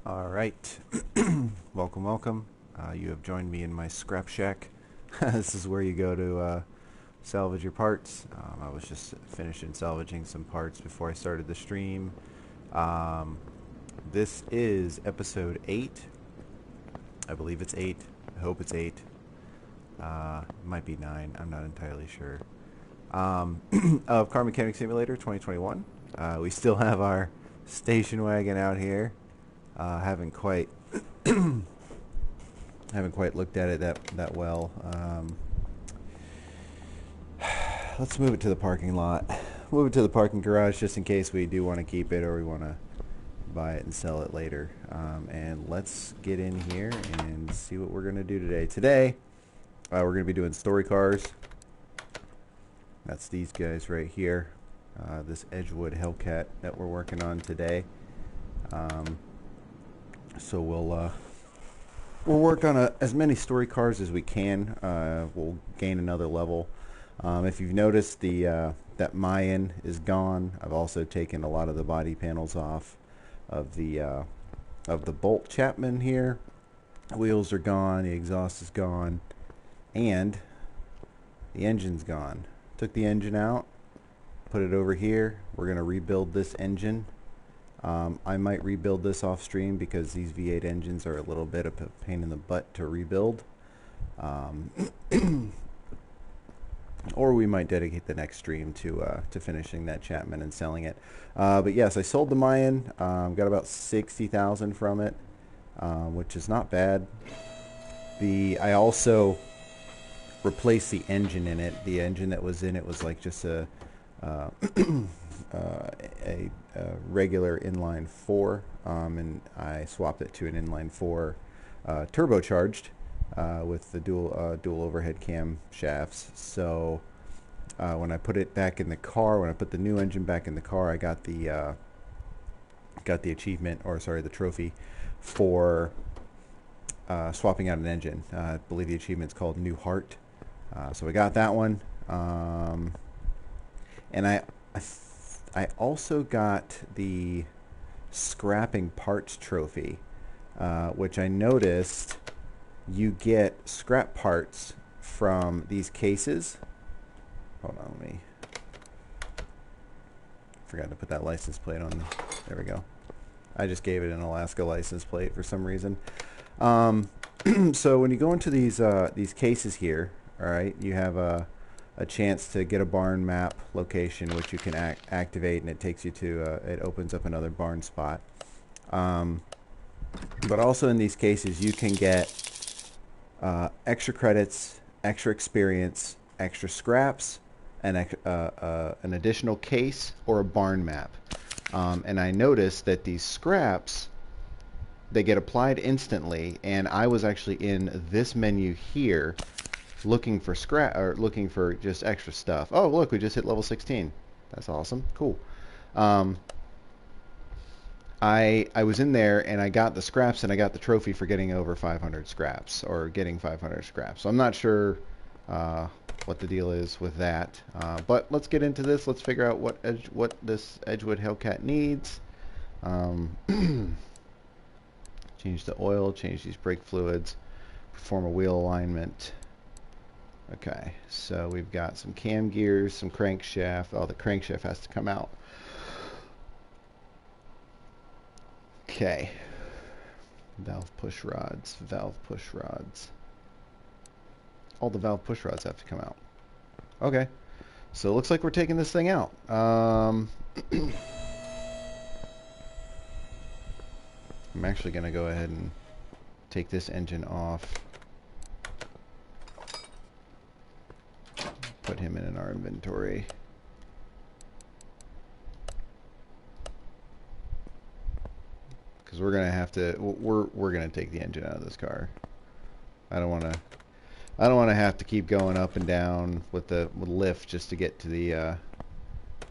All right. Welcome, welcome. You have joined me in my scrap shack. This is where you go to salvage your parts. I was just finishing salvaging some parts before I started the stream. Um, this is episode 8. I believe it's 8. I hope it's 8. It might be 9. I'm not entirely sure. Of Car Mechanic Simulator 2021. We still have our station wagon out here. Haven't quite haven't quite looked at it that well. Let's move it to the parking lot. Move it to the parking garage just in case we do want to keep it or we want to buy it and sell it later. And let's get in here and see what we're going to do today. Today, we're going to be doing story cars. That's these guys right here. This Edgewood Hellcat that we're working on today. So we'll work on as many story cars as we can. We'll gain another level. If you've noticed, that Mayan is gone. I've also taken a lot of the body panels off of the Bolt Chapman here. The wheels are gone. The exhaust is gone, and the engine's gone. Took the engine out, put it over here. We're gonna rebuild this engine. I might rebuild this off stream because these V8 engines are a little bit of a pain in the butt to rebuild. Or we might dedicate the next stream to finishing that Chapman and selling it. But yes, I sold the Mayan. Got about 60,000 from it, which is not bad. I also replaced the engine in it. The engine that was in it was like just a regular inline 4, and I swapped it to an inline 4 turbocharged with the dual overhead cam shafts. So when I put it back in the car, when I put the new engine back in the car, I got the achievement, or sorry, the trophy for swapping out an engine. I believe the achievement's called New Heart. So we got that one, and I also got the scrapping parts trophy, which I noticed you get scrap parts from these cases. Hold on, let me. Forgot to put that license plate on. There we go. I just gave it an Alaska license plate for some reason. So when you go into these cases here, all right, you have a chance to get a barn map location, which you can activate, and it takes you to it opens up another barn spot. But also in these cases, you can get extra credits, extra experience, extra scraps, and an additional case or a barn map. And I noticed that these scraps, they get applied instantly, and I was actually in this menu here looking for scrap, or looking for just extra stuff. Oh, look, we just hit level 16. That's awesome. Cool. I was in there and I got the scraps, and I got the trophy for getting over 500 scraps, or getting 500 scraps. So I'm not sure what the deal is with that. But let's get into this. Let's figure out what this Edgewood Hellcat needs. Change the oil, change these brake fluids, perform a wheel alignment. Okay, so we've got some cam gears, some crankshaft. Oh, the crankshaft has to come out. Okay. Valve push rods, valve push rods. All the valve push rods have to come out. Okay, so it looks like we're taking this thing out. I'm actually going to go ahead and take this engine off. Put him in our inventory. Because we're gonna have to. We're gonna take the engine out of this car. I don't want to have to keep going up and down with lift just to get to the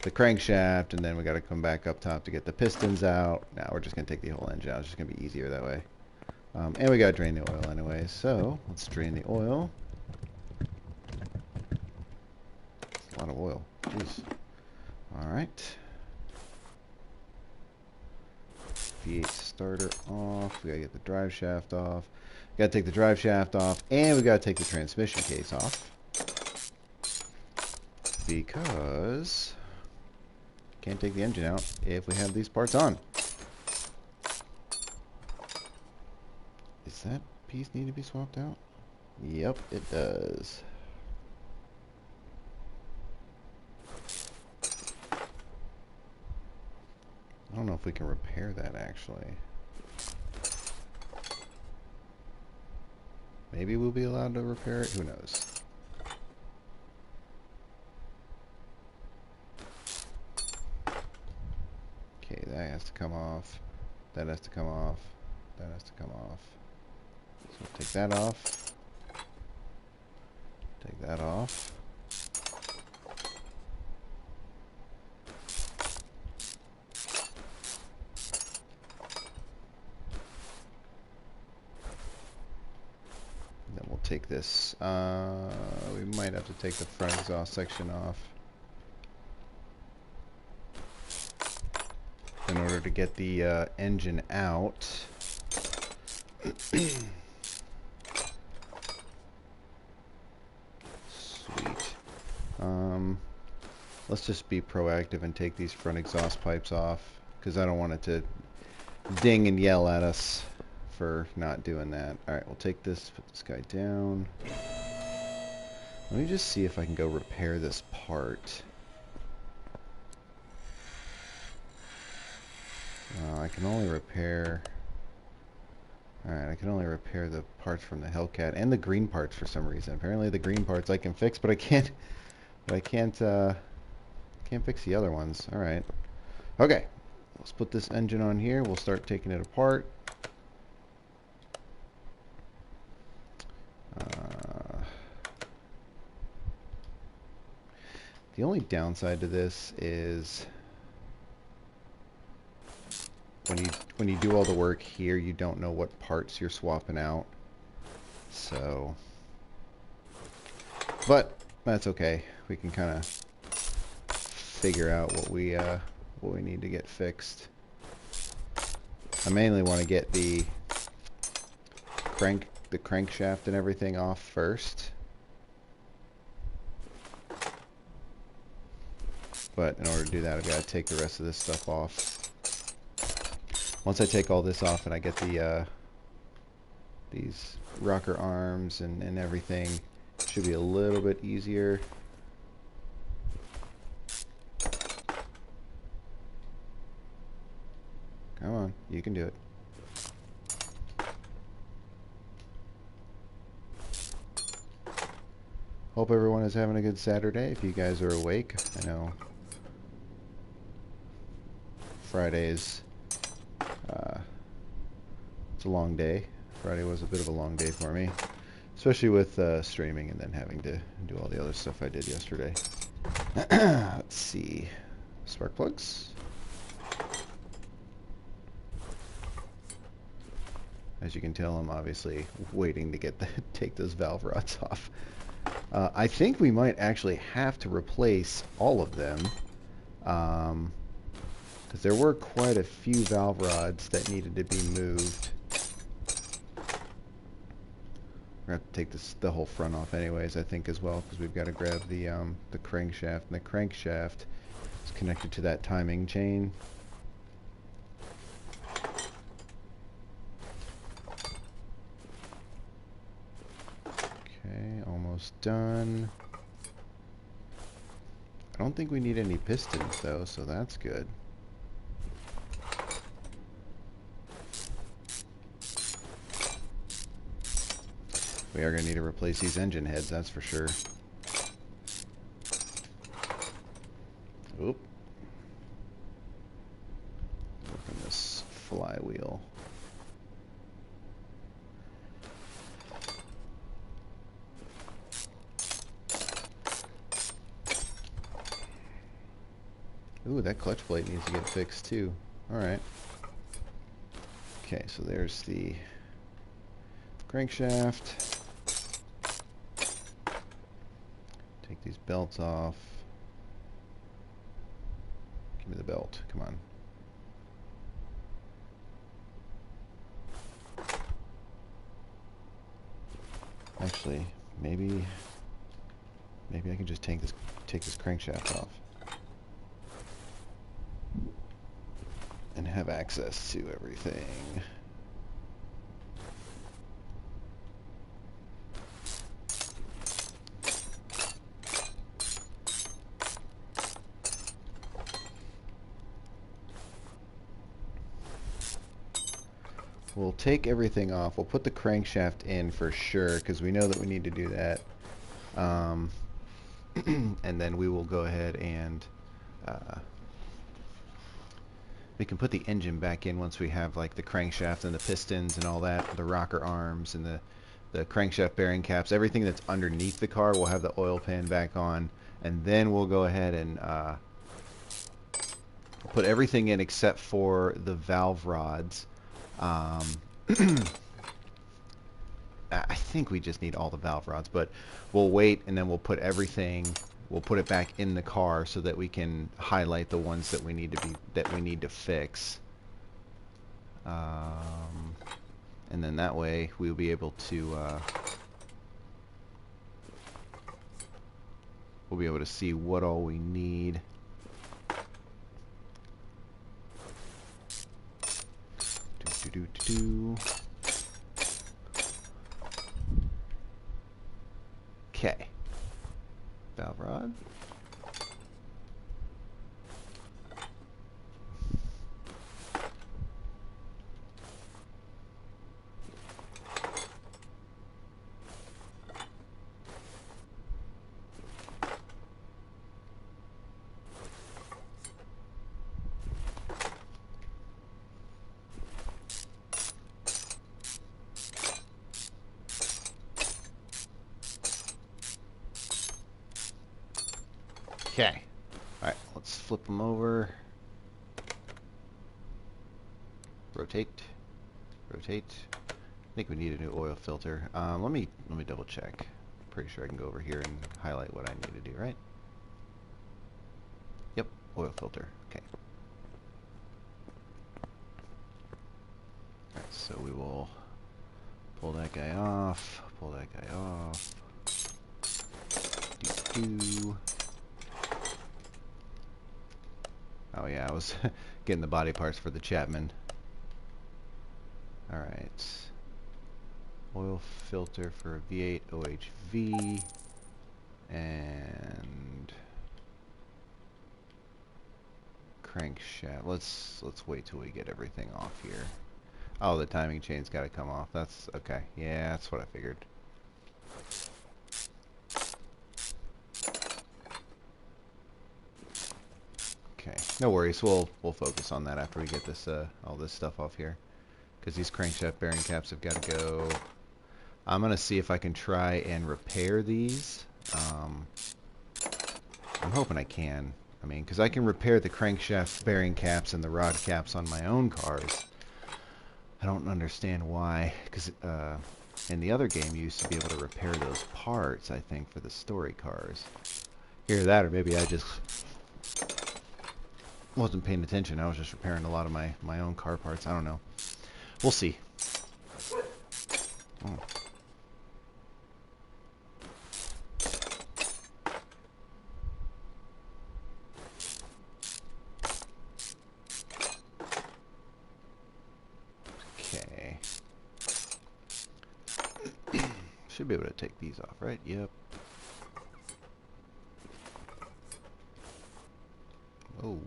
crankshaft, and then we got to come back up top to get the pistons out. Now we're just gonna take the whole engine out. It's just gonna be easier that way. And we gotta drain the oil anyway. So let's drain the oil. A lot of oil. Jeez. All right. V8 starter off. We gotta get the drive shaft off. We gotta take the drive shaft off, and we gotta take the transmission case off. Because can't take the engine out if we have these parts on. Does that piece need to be swapped out? Yep, it does. I don't know if we can repair that actually. Maybe we'll be allowed to repair it, who knows. Okay, that has to come off. That has to come off. That has to come off. So take that off. Take that off. Then we'll take this. We might have to take the front exhaust section off in order to get the engine out. Sweet. Let's just be proactive and take these front exhaust pipes off, because I don't want it to ding and yell at us for not doing that. Alright, we'll take this, put this guy down. Let me just see if I can go repair this part. I can only repair... Alright, I can only repair the parts from the Hellcat and the green parts for some reason. Apparently the green parts I can fix, but I can't fix the other ones. Alright. Okay. Let's put this engine on here. We'll start taking it apart. The only downside to this is when you do all the work here, you don't know what parts you're swapping out. So, but that's okay. We can kind of figure out what we need to get fixed. I mainly want to get the crankshaft and everything off first. But in order to do that, I've got to take the rest of this stuff off. Once I take all this off and I get the these rocker arms and everything, it should be a little bit easier. Come on, you can do it. Hope everyone is having a good Saturday. If you guys are awake, I know Fridays, it's a long day. Friday was a bit of a long day for me, especially with streaming and then having to do all the other stuff I did yesterday. Let's see. Spark plugs. As you can tell, I'm obviously waiting to get take those valve rods off. I think we might actually have to replace all of them, because there were quite a few valve rods that needed to be moved. We're going to have to take the whole front off anyways, I think, as well, because we've got to grab the crankshaft, and the crankshaft is connected to that timing chain. Okay, almost done. I don't think we need any pistons though, so that's good. We are going to need to replace these engine heads, that's for sure. Oop. Work on this flywheel. Ooh, that clutch plate needs to get fixed too. Alright. Okay, so there's the crankshaft. Take these belts off. Give me the belt, come on. Actually, maybe I can just take this crankshaft off and have access to everything. We'll take everything off. We'll put the crankshaft in for sure because we know that we need to do that. And then we will go ahead and we can put the engine back in once we have like the crankshaft and the pistons and all that, the rocker arms and the crankshaft bearing caps, everything that's underneath the car. We'll have the oil pan back on, and then we'll go ahead and put everything in except for the valve rods. I think we just need all the valve rods, but we'll wait and then we'll put everything. We'll put it back in the car so that we can highlight the ones that we need to fix. And then that way we'll be able to see what all we need. Okay. Valve rod. Okay. Alright, let's flip them over. Rotate. Rotate. I think we need a new oil filter. Let me double check. Pretty sure I can go over here and highlight what I need to do, right? Yep, oil filter. Okay. Alright, so we will pull that guy off. Pull that guy off. Do-do. Oh yeah, I was getting the body parts for the Chapman. Alright. Oil filter for V8 OHV. And crankshaft. Let's wait till we get everything off here. Oh, the timing chain's got to come off. That's okay. Yeah, that's what I figured. Okay, no worries. We'll focus on that after we get this all this stuff off here, because these crankshaft bearing caps have got to go. I'm gonna see if I can try and repair these. I'm hoping I can. I mean, because I can repair the crankshaft bearing caps and the rod caps on my own cars. I don't understand why, because in the other game you used to be able to repair those parts, I think, for the story cars. Either that, or maybe I just wasn't paying attention. I was just repairing a lot of my own car parts. I don't know. We'll see. Oh. Okay. Should be able to take these off, right? Yep. Oh.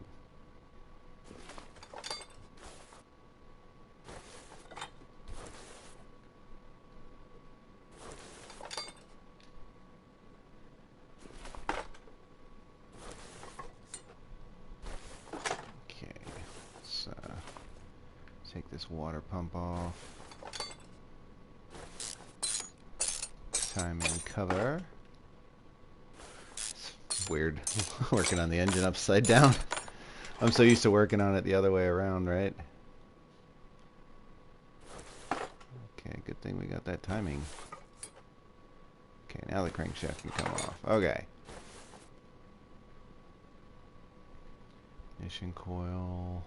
Take this water pump off. Timing cover. It's weird working on the engine upside down. I'm so used to working on it the other way around, right? Okay, good thing we got that timing. Okay, now the crankshaft can come off. Okay. Ignition coil.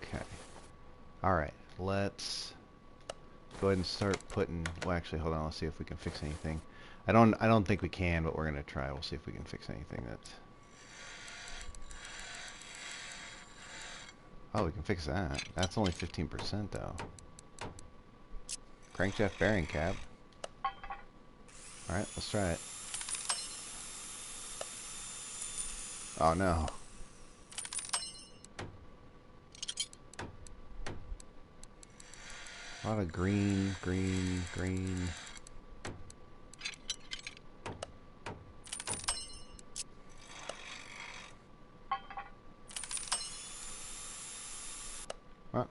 Okay. Alright, let's go ahead and start putting. Well, actually, hold on. Let's see if we can fix anything. I don't think we can, but we're gonna try. We'll see if we can fix anything that's. Oh, we can fix that. That's only 15% though. Crankshaft bearing cap. All right, let's try it. Oh no. A lot of green, green, green. Well,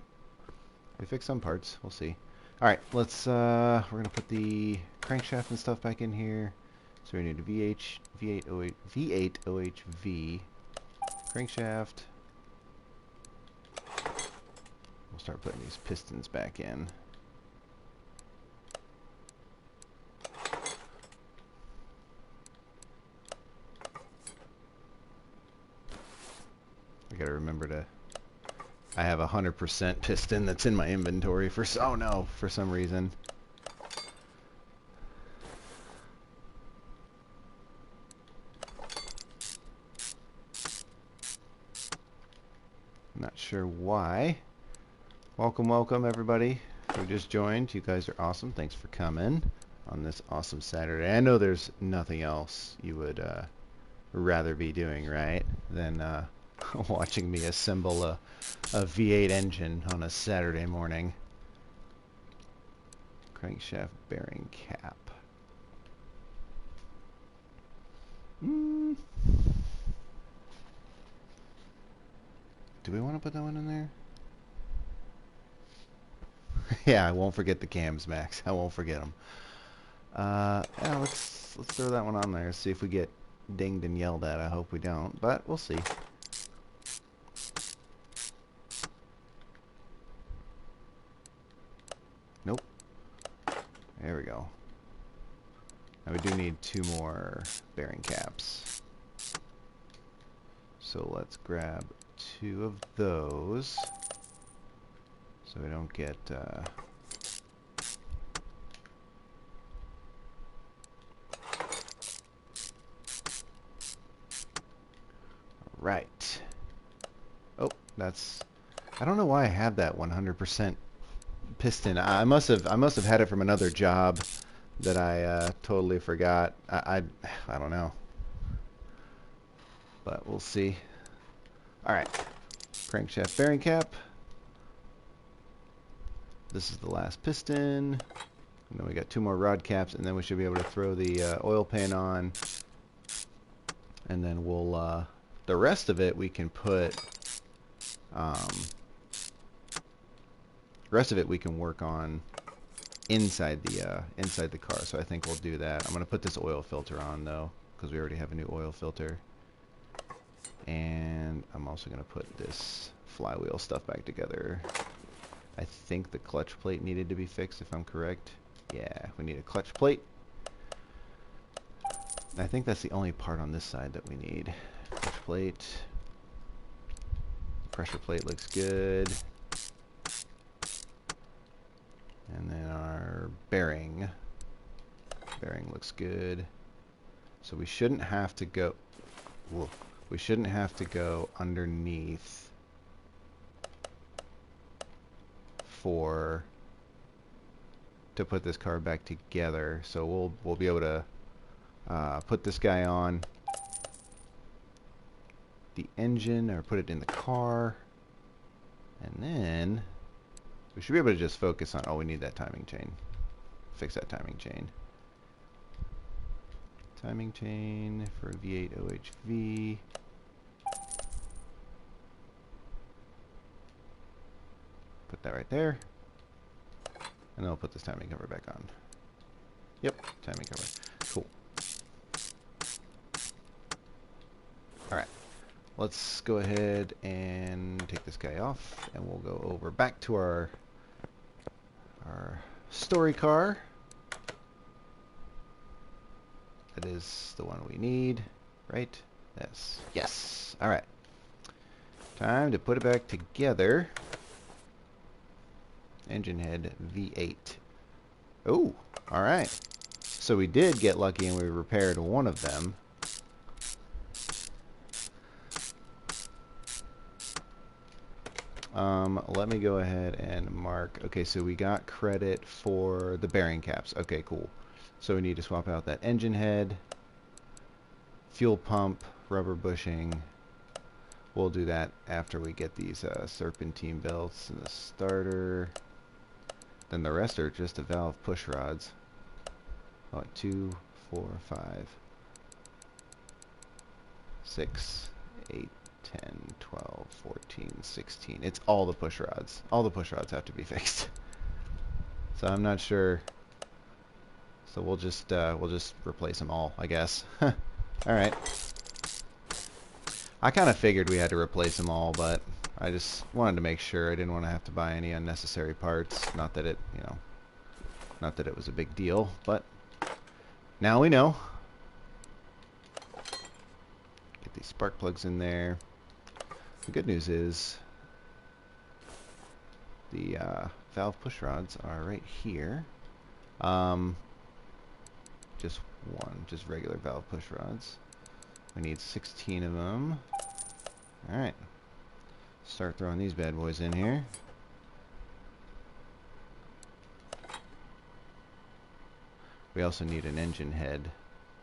we fixed some parts. We'll see. All right, let's. We're gonna put the crankshaft and stuff back in here. So we need a V8 OHV crankshaft. We'll start putting these pistons back in. I gotta remember to. I have 100% piston that's in my inventory for. Oh no, for some reason. Not sure why. Welcome everybody who just joined. You guys are awesome. Thanks for coming on this awesome Saturday. I know there's nothing else you would rather be doing, right, than watching me assemble a V8 engine on a Saturday morning. Crankshaft bearing cap. Do we want to put that one in there? Yeah, I won't forget the cams, Max. I won't forget them. Yeah, let's throw that one on there. See if we get dinged and yelled at. I hope we don't, but we'll see. Nope. There we go. Now we do need 2 more bearing caps. So let's grab 2 of those. So we don't get right. Oh, that's. I don't know why I have that 100% piston. I must have had it from another job that I totally forgot. I don't know. But we'll see. All right. Crankshaft bearing cap. This is the last piston. And then we got 2 more rod caps, and then we should be able to throw the oil pan on. And then we'll, the rest of it we can put, the rest of it we can work on inside the car. So I think we'll do that. I'm going to put this oil filter on though, because we already have a new oil filter. And I'm also going to put this flywheel stuff back together. I think the clutch plate needed to be fixed, if I'm correct. Yeah, we need a clutch plate. I think that's the only part on this side that we need. Clutch plate. Pressure plate looks good. And then our bearing. Bearing looks good. So we shouldn't have to go... Whoa. We shouldn't have to go underneath to put this car back together. So we'll be able to put this guy on the engine, or put it in the car, and then we should be able to just focus on. Oh, we need that timing chain. Fix that timing chain. Timing chain for V8 OHV. Put that right there. And then we'll put this timing cover back on. Yep, timing cover. Cool. Alright. Let's go ahead and take this guy off, and we'll go over back to our story car. That is the one we need, right? Yes. Yes. Alright. Time to put it back together. Engine head V8. Oh, all right. So we did get lucky and we repaired one of them. Let me go ahead and mark. Okay, so we got credit for the bearing caps. Okay, cool. So we need to swap out that engine head, fuel pump, rubber bushing. We'll do that after we get these serpentine belts and the starter. Then the rest are just the valve push rods. Oh, 2, 4, 5, 6, 8, 10, 12, 14, 16. It's all the push rods. All the push rods have to be fixed. So I'm not sure. So we'll just replace them all, I guess. All right. I kind of figured we had to replace them all, but I just wanted to make sure. I didn't want to have to buy any unnecessary parts. Not that it, not that it was a big deal, but now we know. Get these spark plugs in there. The good news is the valve push rods are right here. Just regular valve push rods. We need 16 of them. Alright. Start throwing these bad boys in here. We also need an engine head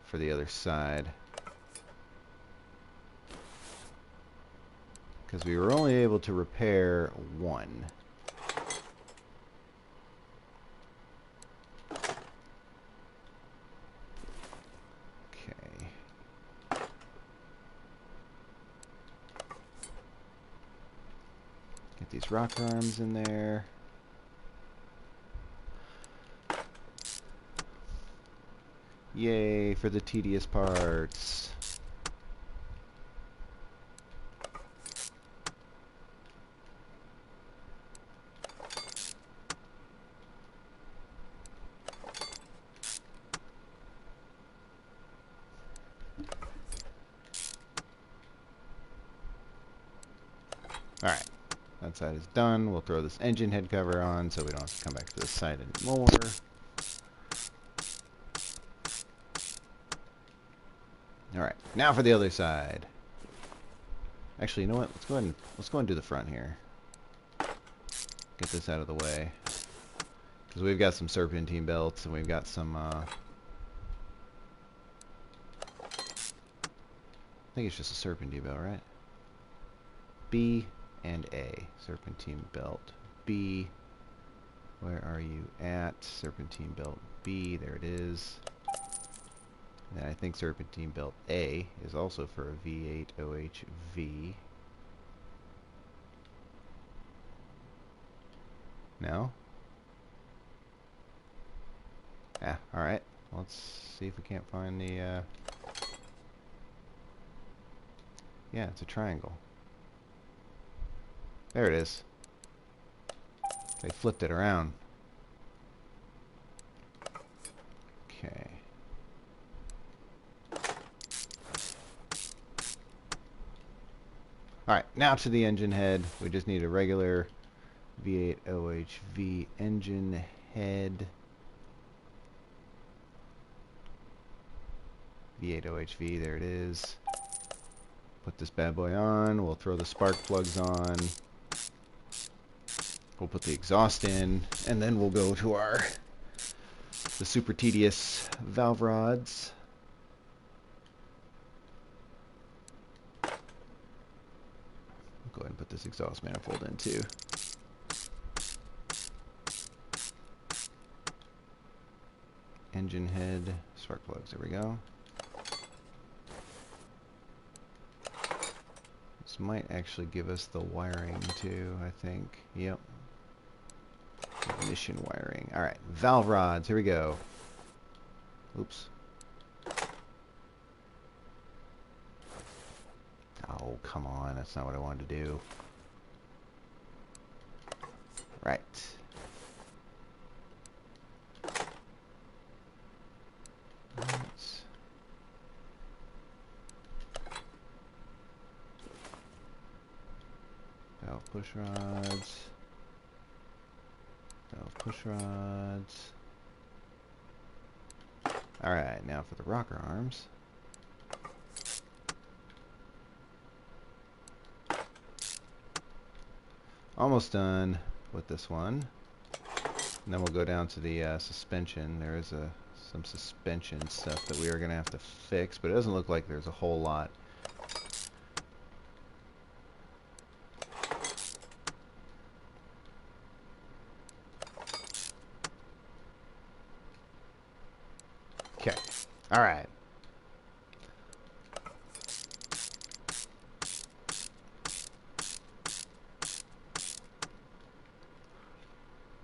for the other side, because we were only able to repair one. Okay. Get these rock arms in there. Yay for the tedious parts. Alright, that side is done. We'll throw this engine head cover on so we don't have to come back to this side anymore. Alright, now for the other side. Actually, you know what? Let's go and do the front here. Get this out of the way. Because we've got some serpentine belts and we've got some I think it's just a serpentine belt, right? B and A. Serpentine belt B. Where are you at? Serpentine belt B. There it is. And I think serpentine belt A is also for a V8 OHV. No? Yeah, alright. Let's see if we can't find the, yeah, it's a triangle. There it is. They flipped it around. Okay. Alright, now to the engine head. We just need a regular V8 OHV engine head. V8 OHV, there it is. Put this bad boy on. We'll throw the spark plugs on. We'll put the exhaust in, and then we'll go to the super tedious valve rods. Go ahead and put this exhaust manifold in too. Engine head, spark plugs, there we go. This might actually give us the wiring too, I think. Yep. Ignition wiring. Alright, valve rods, here we go. Oops. Oh, come on, that's not what I wanted to do. Right. Valve push rods. Valve push rods. Alright, now for the rocker arms. Almost done with this one. And then we'll go down to the suspension. There is some suspension stuff that we are going to have to fix, but it doesn't look like there's a whole lot. Okay. All right.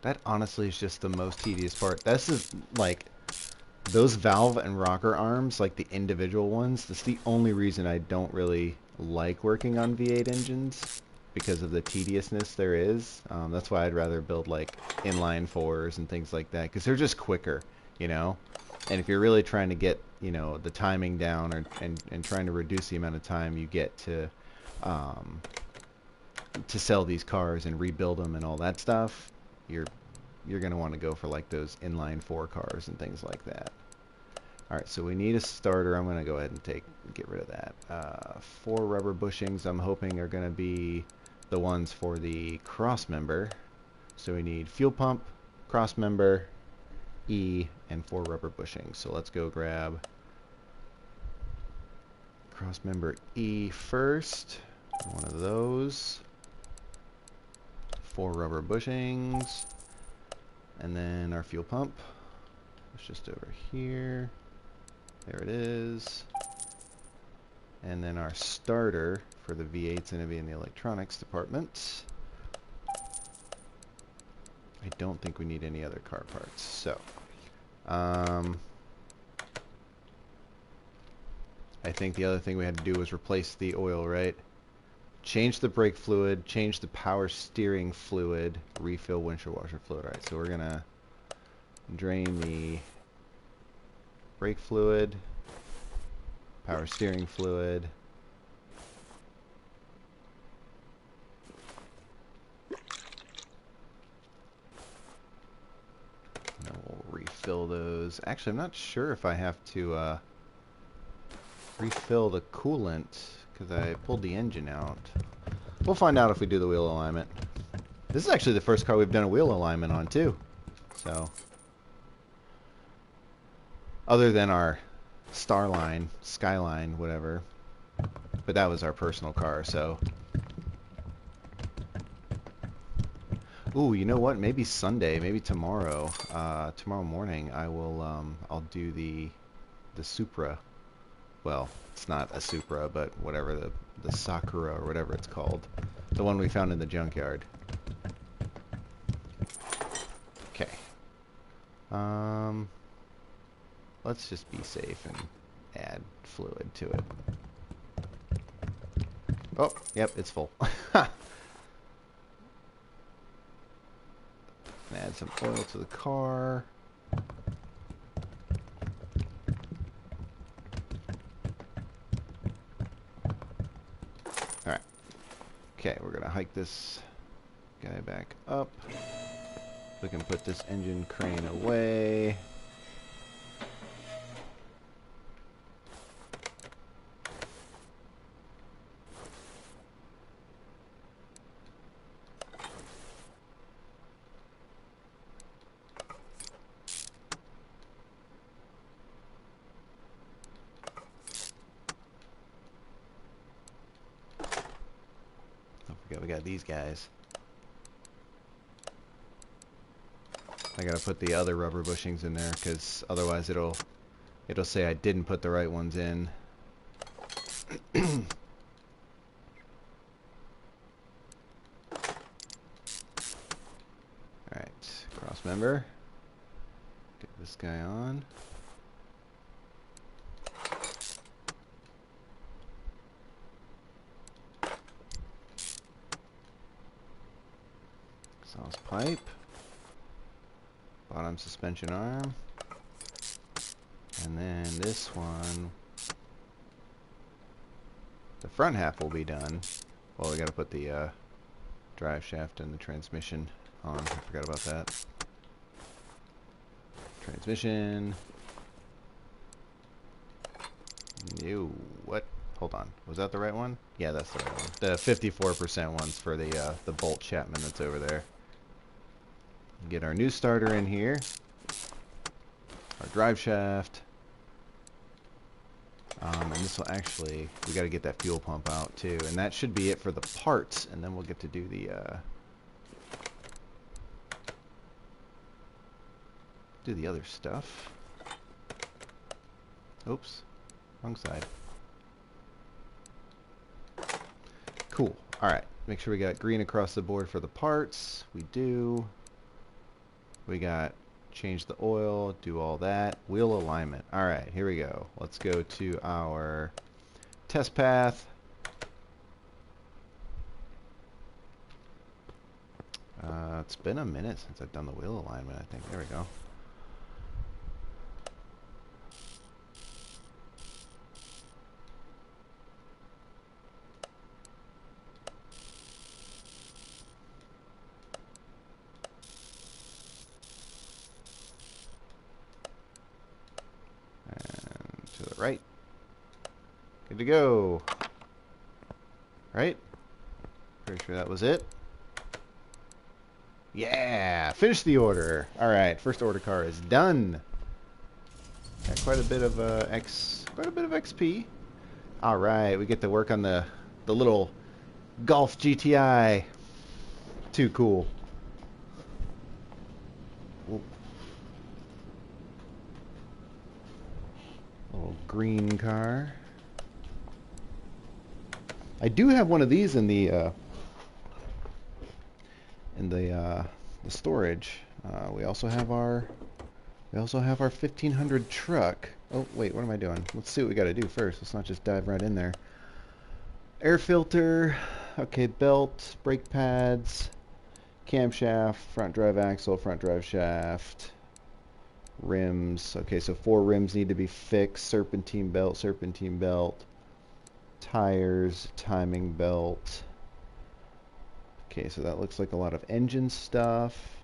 That honestly is just the most tedious part. This is like those valve and rocker arms, like the individual ones. That's the only reason I don't really like working on V8 engines, because of the tediousness there is. That's why I'd rather build like inline fours and things like that, because they're just quicker, you know. And if you're really trying to get, you know, the timing down, and trying to reduce the amount of time you get to sell these cars and rebuild them and all that stuff, you're going to want to go for like those inline four cars and things like that. Alright, so we need a starter. I'm going to go ahead and get rid of that. 4 rubber bushings I'm hoping are going to be the ones for the cross member. So we need fuel pump, cross member, E, and 4 rubber bushings. So let's go grab cross member E first. One of those. 4 rubber bushings. And then our fuel pump. It's just over here. There it is. And then our starter for the V8's going to be in the electronics department. I don't think we need any other car parts. So, I think the other thing we had to do was replace the oil, right? Change the brake fluid, change the power steering fluid, refill windshield washer fluid. Alright, so we're going to drain the brake fluid, power steering fluid. And then we'll refill those. Actually, I'm not sure if I have to refill the coolant, because I pulled the engine out. We'll find out if we do the wheel alignment. This is actually the first car we've done a wheel alignment on too. So, other than our Starline, Skyline, whatever. But that was our personal car, so. Ooh, you know what? Maybe Sunday, maybe tomorrow. Tomorrow morning, I will. I'll do the Supra. Well, it's not a Supra, but whatever, the Sakura or whatever it's called. The one we found in the junkyard. Okay. Let's just be safe and add fluid to it. Oh, yep, it's full. Add some oil to the car. Alright. Okay, we're going to hike this guy back up. We can put this engine crane away. We got these guys. I gotta put the other rubber bushings in there, because otherwise it'll say I didn't put the right ones in. Alright, cross member. Get this guy on. Exhaust pipe. Bottom suspension arm. And then this one, the front half will be done. Well, we gotta put the drive shaft and the transmission on. I forgot about that. Transmission. No, what? Hold on. Was that the right one? Yeah, that's the right one. The 54% one's for the bolt Chapman that's over there. Get our new starter in here. Our drive shaft. And this will actually, we got to get that fuel pump out too. And that should be it for the parts. And then we'll get to do the other stuff. Oops, wrong side. Cool. All right. Make sure we got green across the board for the parts. We do. We got change the oil, do all that. Wheel alignment. All right, here we go. Let's go to our test path. It's been a minute since I've done the wheel alignment, I think. There we go. Right. Good to go. Right? Pretty sure that was it. Yeah! Finish the order. Alright, first order car is done. Got quite a bit of XP. Alright, we get to work on the little Golf GTI. Too cool. Little green car. I do have one of these in the storage. We also have our 1500 truck. Oh wait, what am I doing? Let's see what we got to do first. Let's not just dive right in there. Air filter. Okay, belt, brake pads, camshaft, front drive axle, front drive shaft. Rims. Okay, so 4 rims need to be fixed. Serpentine belt. Tires, timing belt. Okay, so that looks like a lot of engine stuff.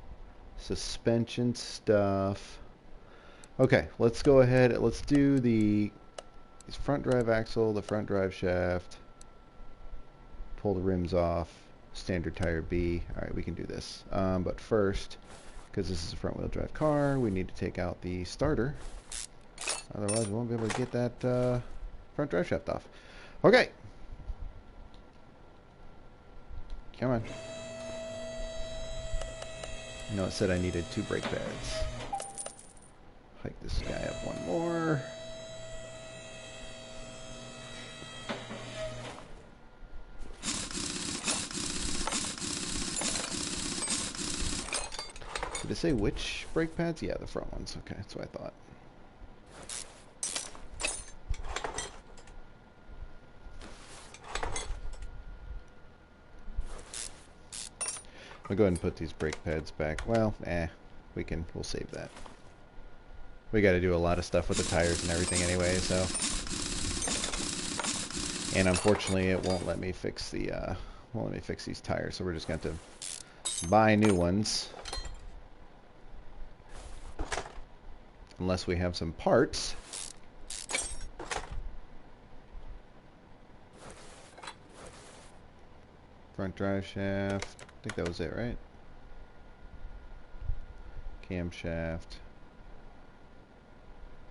Suspension stuff. Okay, let's go ahead. Let's do the front drive axle, the front drive shaft. Pull the rims off. Standard tire B. Alright, we can do this. But first, because this is a front wheel drive car, we need to take out the starter. Otherwise we won't be able to get that front drive shaft off. Okay. Come on. I know it said I needed 2 brake pads. Hike this guy up one more. Did it say which brake pads? Yeah, the front ones. Okay, that's what I thought. I'll go ahead and put these brake pads back. Well, we'll save that. We got to do a lot of stuff with the tires and everything anyway, so. And unfortunately, it won't let me fix these tires, so we're just going to have to buy new ones. Unless we have some parts. Front drive shaft. I think that was it, right? Camshaft.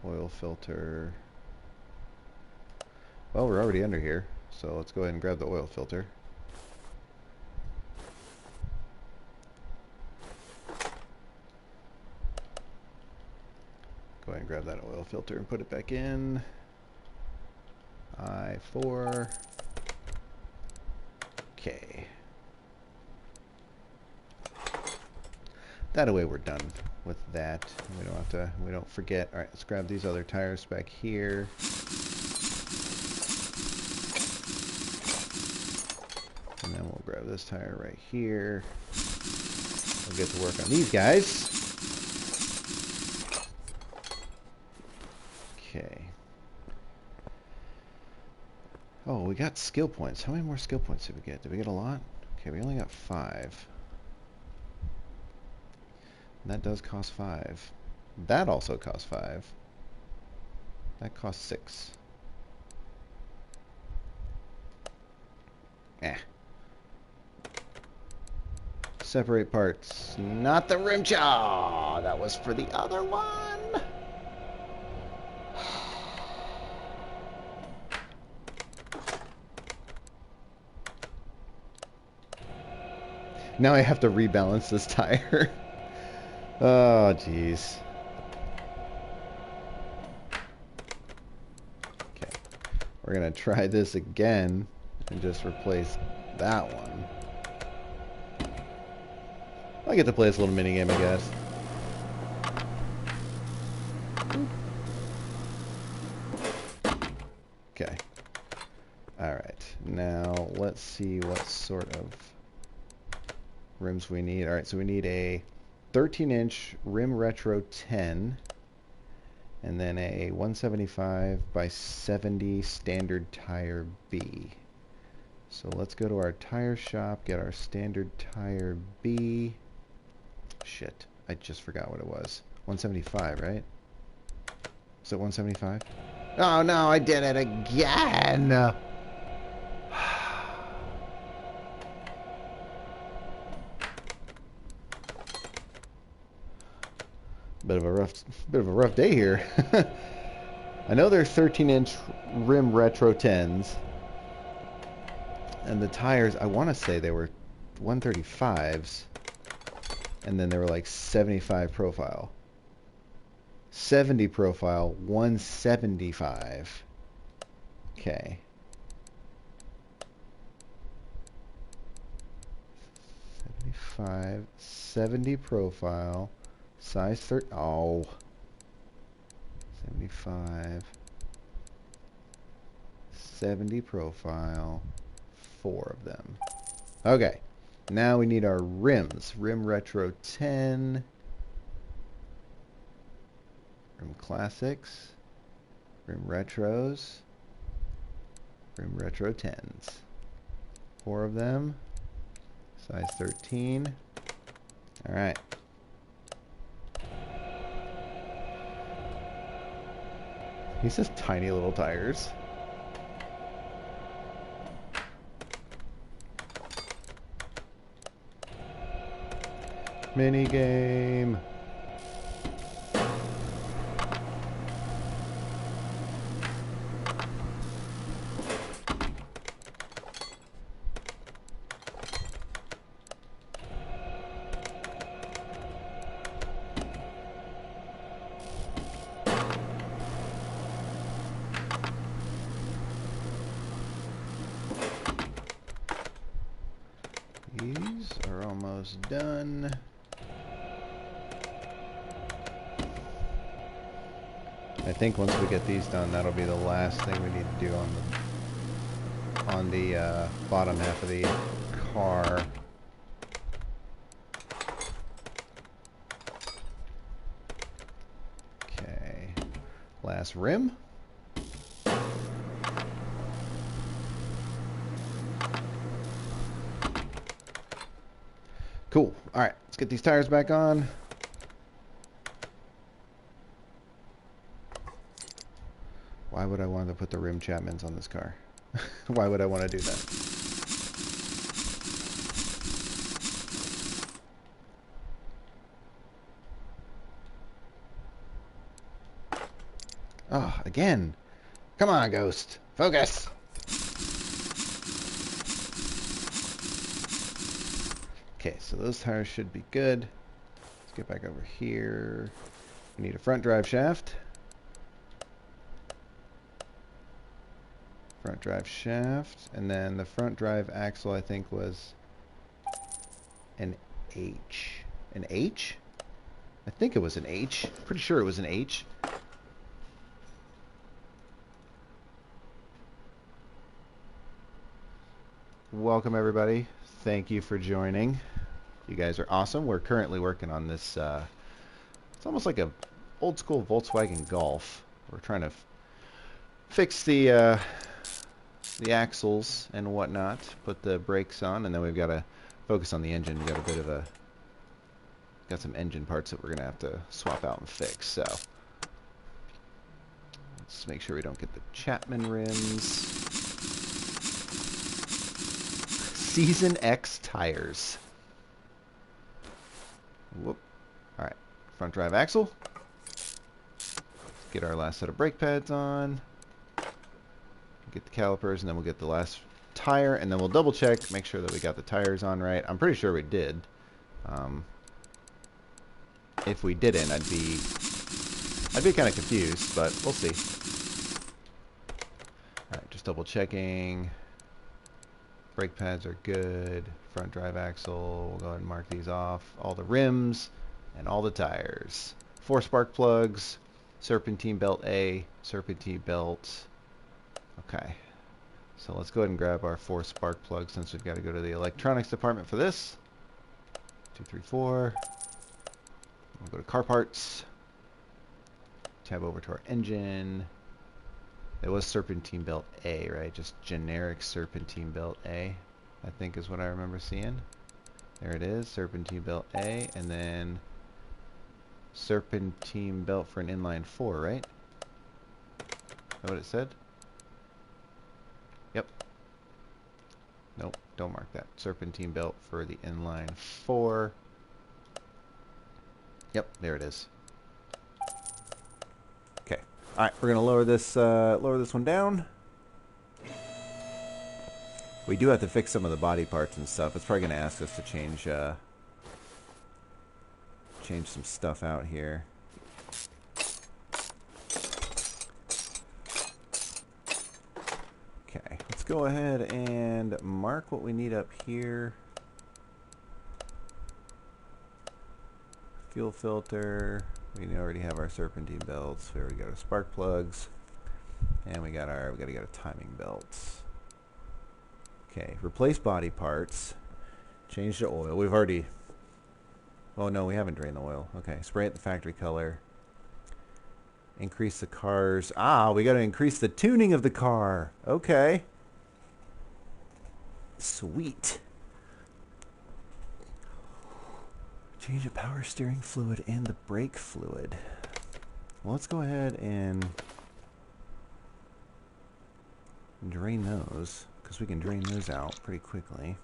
Oil filter. Well, we're already under here, so let's go ahead and grab the oil filter. Go ahead and grab that oil filter and put it back in. I4. Okay. That way we're done with that. We don't forget. All right, let's grab these other tires back here. And then we'll grab this tire right here. We'll get to work on these guys. Okay. Oh, we got skill points. How many more skill points did we get? Did we get a lot? Okay, we only got 5. And that does cost 5. That also costs 5. That costs 6. Separate parts. Not the rim jaw. That was for the other one. Now I have to rebalance this tire. Oh, jeez. Okay. We're going to try this again and just replace that one. I get to play this little minigame, I guess. Okay. Alright. Now, let's see what sort of rims we need. Alright, so we need a 13-inch rim retro 10, and then a 175 by 70 standard tire B. So let's go to our tire shop, get our standard tire B. Shit, I just forgot what it was. 175, right? Is it 175? Oh no, I did it again! Bit of a rough day here. I know they're 13-inch rim retro 10s, and the tires, I want to say they were 135s, and then they were like 75 profile. 70 profile, 175. Okay. 75, 70 profile. Size 30. Oh. 75. 70 profile. 4 of them. Okay. Now we need our rims. Rim Retro 10. Rim Classics. Rim Retros. Rim Retro 10s. 4 of them. Size 13. Alright. These just tiny little tires. Mini game. These are almost done. I think once we get these done, that'll be the last thing we need to do on the bottom half of the car. Okay, last rim. Cool. All right, let's get these tires back on. Why would I want to put the rim Chapmans on this car? Why would I want to do that? Oh, again. Come on, Ghost. Focus. Okay, so those tires should be good. Let's get back over here. We need a front drive shaft. Front drive shaft, and then the front drive axle I think was an H. An H? I think it was an H. Pretty sure it was an H. Welcome everybody. Thank you for joining. You guys are awesome. We're currently working on this it's almost like a old school Volkswagen Golf. We're trying to fix the axles and whatnot, put the brakes on, and then we've got to focus on the engine. We've got a bit of got some engine parts that we're gonna have to swap out and fix. So let's make sure we don't get the Chapman rims. Season X tires. Whoop. Alright, front drive axle. Get our last set of brake pads on. Get the calipers, and then we'll get the last tire, and then we'll double check, make sure that we got the tires on right. I'm pretty sure we did. If we didn't, I'd be kind of confused, but we'll see. Alright, just double checking. Brake pads are good. Front drive axle, we'll go ahead and mark these off. All the rims and all the tires. 4 spark plugs, serpentine belt A, serpentine belt. Okay, so let's go ahead and grab our 4 spark plugs since we've got to go to the electronics department for this. 2, 3, 4. We'll go to car parts. Tab over to our engine. It was serpentine belt A, right? Just generic serpentine belt A, I think is what I remember seeing. There it is, serpentine belt A, and then serpentine belt for an inline 4, right? Is that what it said? Yep. Nope, don't mark that. Serpentine belt for the inline 4. Yep, there it is. Okay. All right, we're gonna lower this one down. We do have to fix some of the body parts and stuff. It's probably gonna ask us to change some stuff out here. Okay, let's go ahead and mark what we need up here. Fuel filter. We already have our serpentine belts. We already got our spark plugs, and we gotta get a timing belt. Okay, replace body parts. Change the oil. We've already. Oh no, we haven't drained the oil. Okay, spray it the factory color. Increase the car's. Ah, we gotta increase the tuning of the car. Okay. Sweet. Change the power steering fluid and the brake fluid. Well, let's go ahead and drain those, because we can drain those out pretty quickly.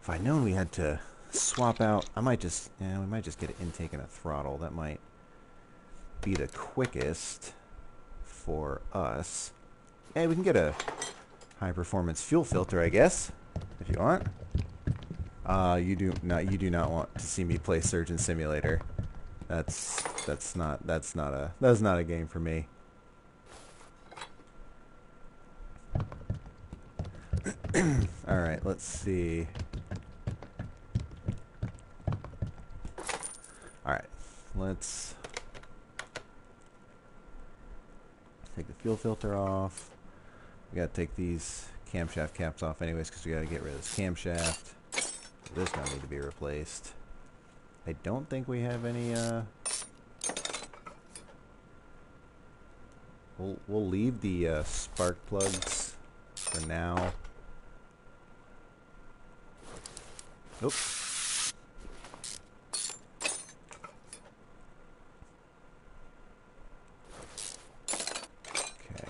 If I'd known we had to swap out, we might just get an intake and a throttle. That might be the quickest for us. Hey, we can get a high performance fuel filter, I guess, if you want. You do not want to see me play Surgeon Simulator. That's not a game for me. All right, let's see. All right, let's take the fuel filter off. We gotta take these camshaft caps off anyways, because we gotta get rid of this camshaft. This gonna need to be replaced. I don't think we have any. We'll leave the spark plugs for now. Nope. Okay,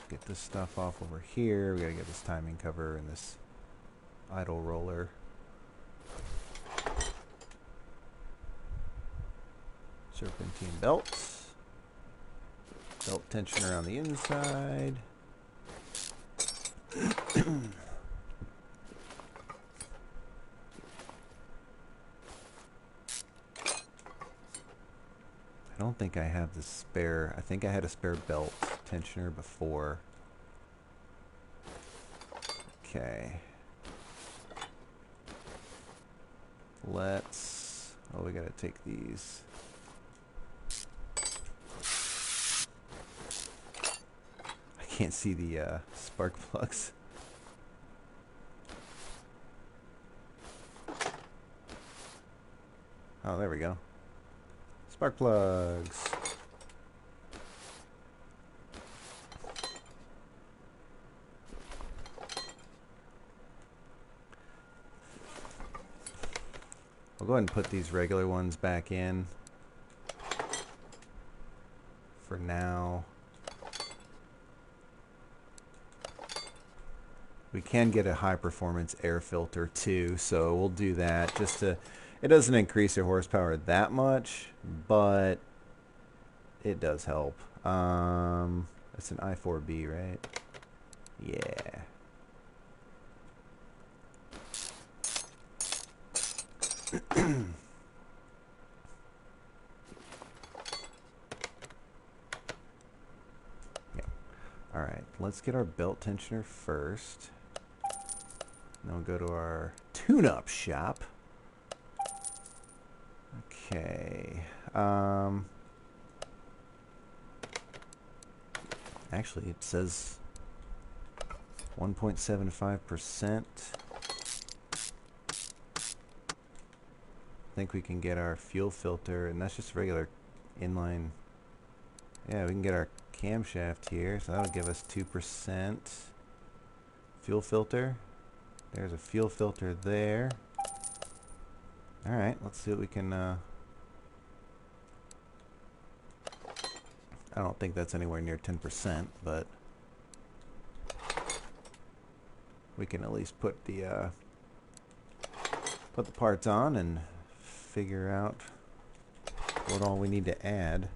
get this stuff off over here. We gotta get this timing cover and this idle roller. Serpentine belts. Belt tension around the inside. I don't think I have the spare. I think I had a spare belt tensioner before. Okay. Let's. Oh, we gotta take these. I can't see the spark plugs. Oh, there we go. Spark plugs. I'll go ahead and put these regular ones back in for now. We can get a high performance air filter too, so we'll do that just to, it doesn't increase your horsepower that much, but it does help. It's an I4B, right? Yeah. Alright, let's get our belt tensioner first. Then we'll go to our tune-up shop. Okay. Actually, it says 1.75%. I think we can get our fuel filter, and that's just regular inline. Yeah, we can get our camshaft here, so that'll give us 2%. Fuel filter. There's a fuel filter there. Alright, let's see what we can... I don't think that's anywhere near 10%, but we can at least put the parts on and figure out what all we need to add.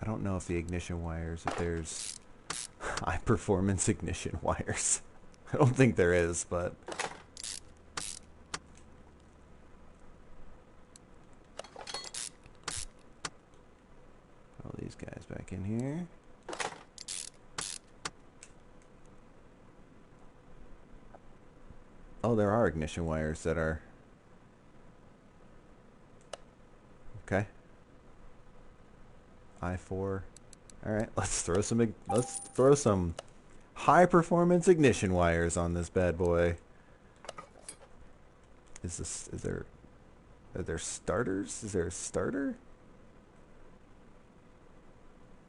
I don't know if the ignition wires, if there's high performance ignition wires. I don't think there is, but all these guys back in here. Oh, there are ignition wires that are okay. I4. All right, let's throw some high performance ignition wires on this bad boy. Are there starters? Is there a starter?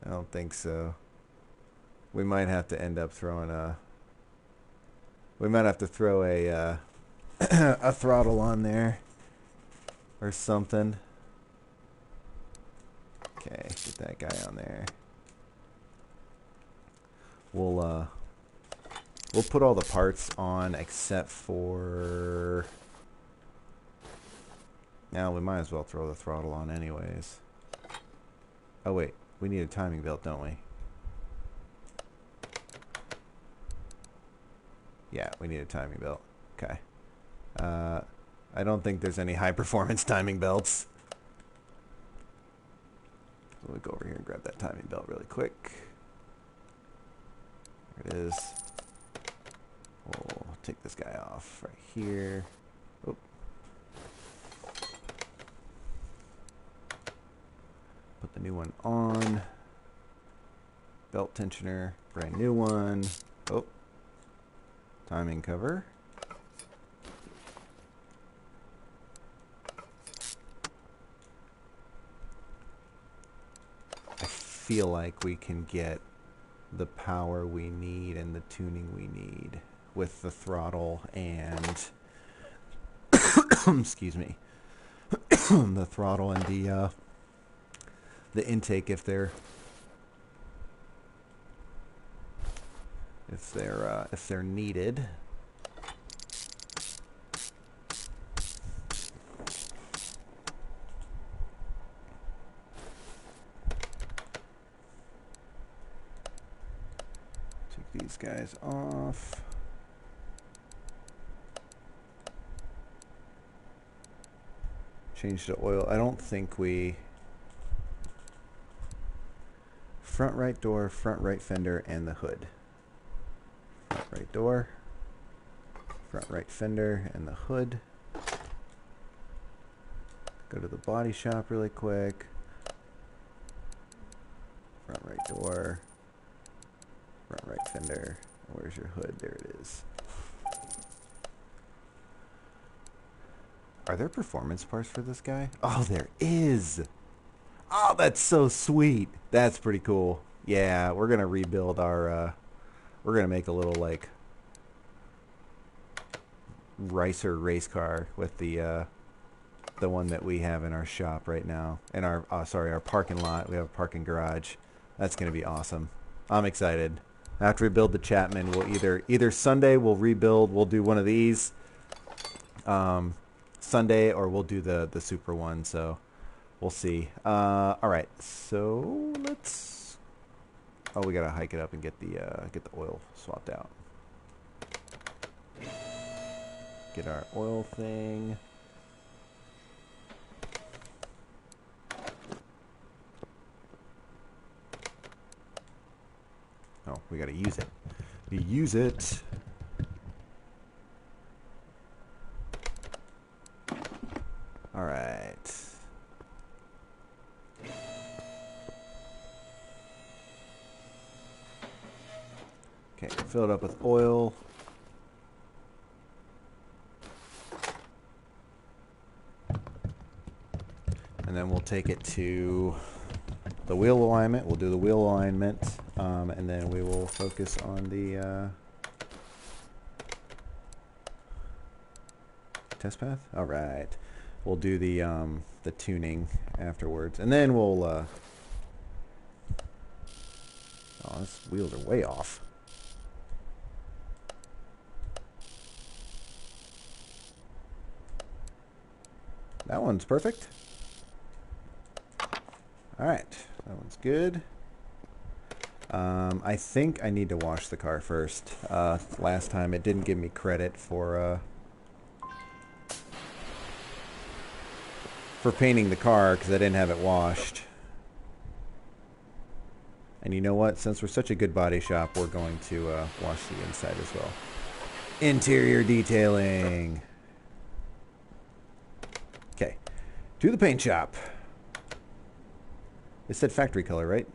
I don't think so. We might have to end up throwing a a throttle on there or something. Okay, get that guy on there. We'll put all the parts on except for... Now we might as well throw the throttle on anyways. Oh wait, we need a timing belt, don't we? Yeah, we need a timing belt. Okay. I don't think there's any high performance timing belts. So we'll go over here and grab that timing belt really quick. There it is. We'll take this guy off right here. Oh. Put the new one on. Belt tensioner, brand new one. Oh. Timing cover. I feel like we can get the power we need and the tuning we need with the throttle and excuse me, the throttle and the intake if they're needed. Take these guys off. Change the oil. I don't think we... Front right door, front right fender, and the hood. Front right door, front right fender, and the hood. Go to the body shop really quick. Front right door, front right fender. Where's your hood? There it is. Are there performance parts for this guy? Oh, there is! Oh, that's so sweet. That's pretty cool. Yeah, we're gonna rebuild our, we're gonna make a little, like, Ricer race car with the one that we have in our shop right now. In our, sorry, our parking lot. We have a parking garage. That's gonna be awesome. I'm excited. After we build the Chapman, we'll either Sunday we'll rebuild. We'll do one of these Sunday, or we'll do the super one. So we'll see. All right. So let's. Oh, we gotta hike it up and get the oil swapped out. Get our oil thing. Oh, we gotta use it. Use it. All right. Okay, fill it up with oil. And then we'll take it to the wheel alignment. We'll do the wheel alignment, and then we will focus on the test path. All right, we'll do the tuning afterwards, and then we'll. Oh, these wheels are way off. That one's perfect. All right, that one's good. I think I need to wash the car first. Last time it didn't give me credit for painting the car because I didn't have it washed. And you know what? Since we're such a good body shop, we're going to wash the inside as well. Interior detailing. Okay, to the paint shop. It said factory color, right?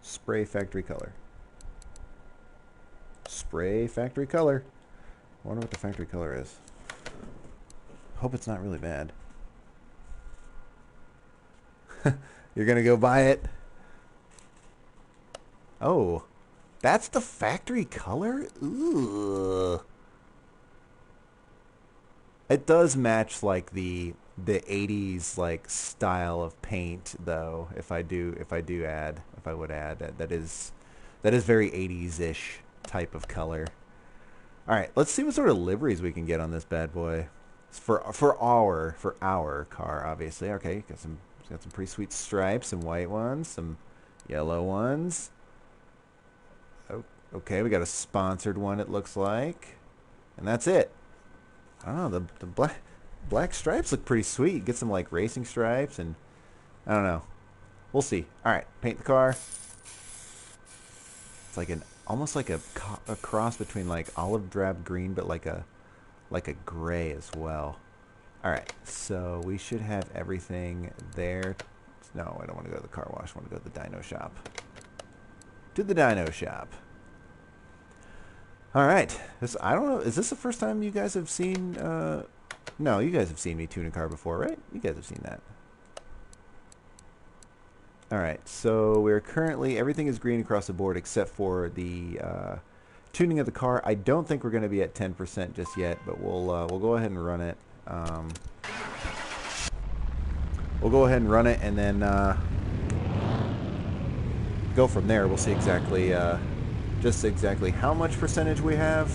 Spray factory color. Spray factory color. I wonder what the factory color is. Hope it's not really bad. You're gonna go buy it? Oh, that's the factory color? Ooh. It does match like the 80s like style of paint though. If I would add that is very 80s-ish type of color. All right, let's see what sort of liveries we can get on this bad boy. It's for our car, obviously. Okay, got some pretty sweet stripes, some white ones, some yellow ones. Oh, okay, we got a sponsored one, it looks like, and that's it. I don't know, the black stripes look pretty sweet. Get some like racing stripes, and I don't know. We'll see. All right, paint the car. It's like almost like a cross between like olive drab green, but like a gray as well. All right, so we should have everything there. No, I don't want to go to the car wash. I want to go to the dyno shop. To the dyno shop. All right. I don't know. Is this the first time you guys have seen? No, you guys have seen me tune a car before, right? You guys have seen that. All right. So we're currently everything is green across the board except for the tuning of the car. I don't think we're going to be at 10% just yet, but we'll go ahead and run it. We'll go ahead and run it, and then go from there. We'll see exactly. Just exactly how much percentage we have.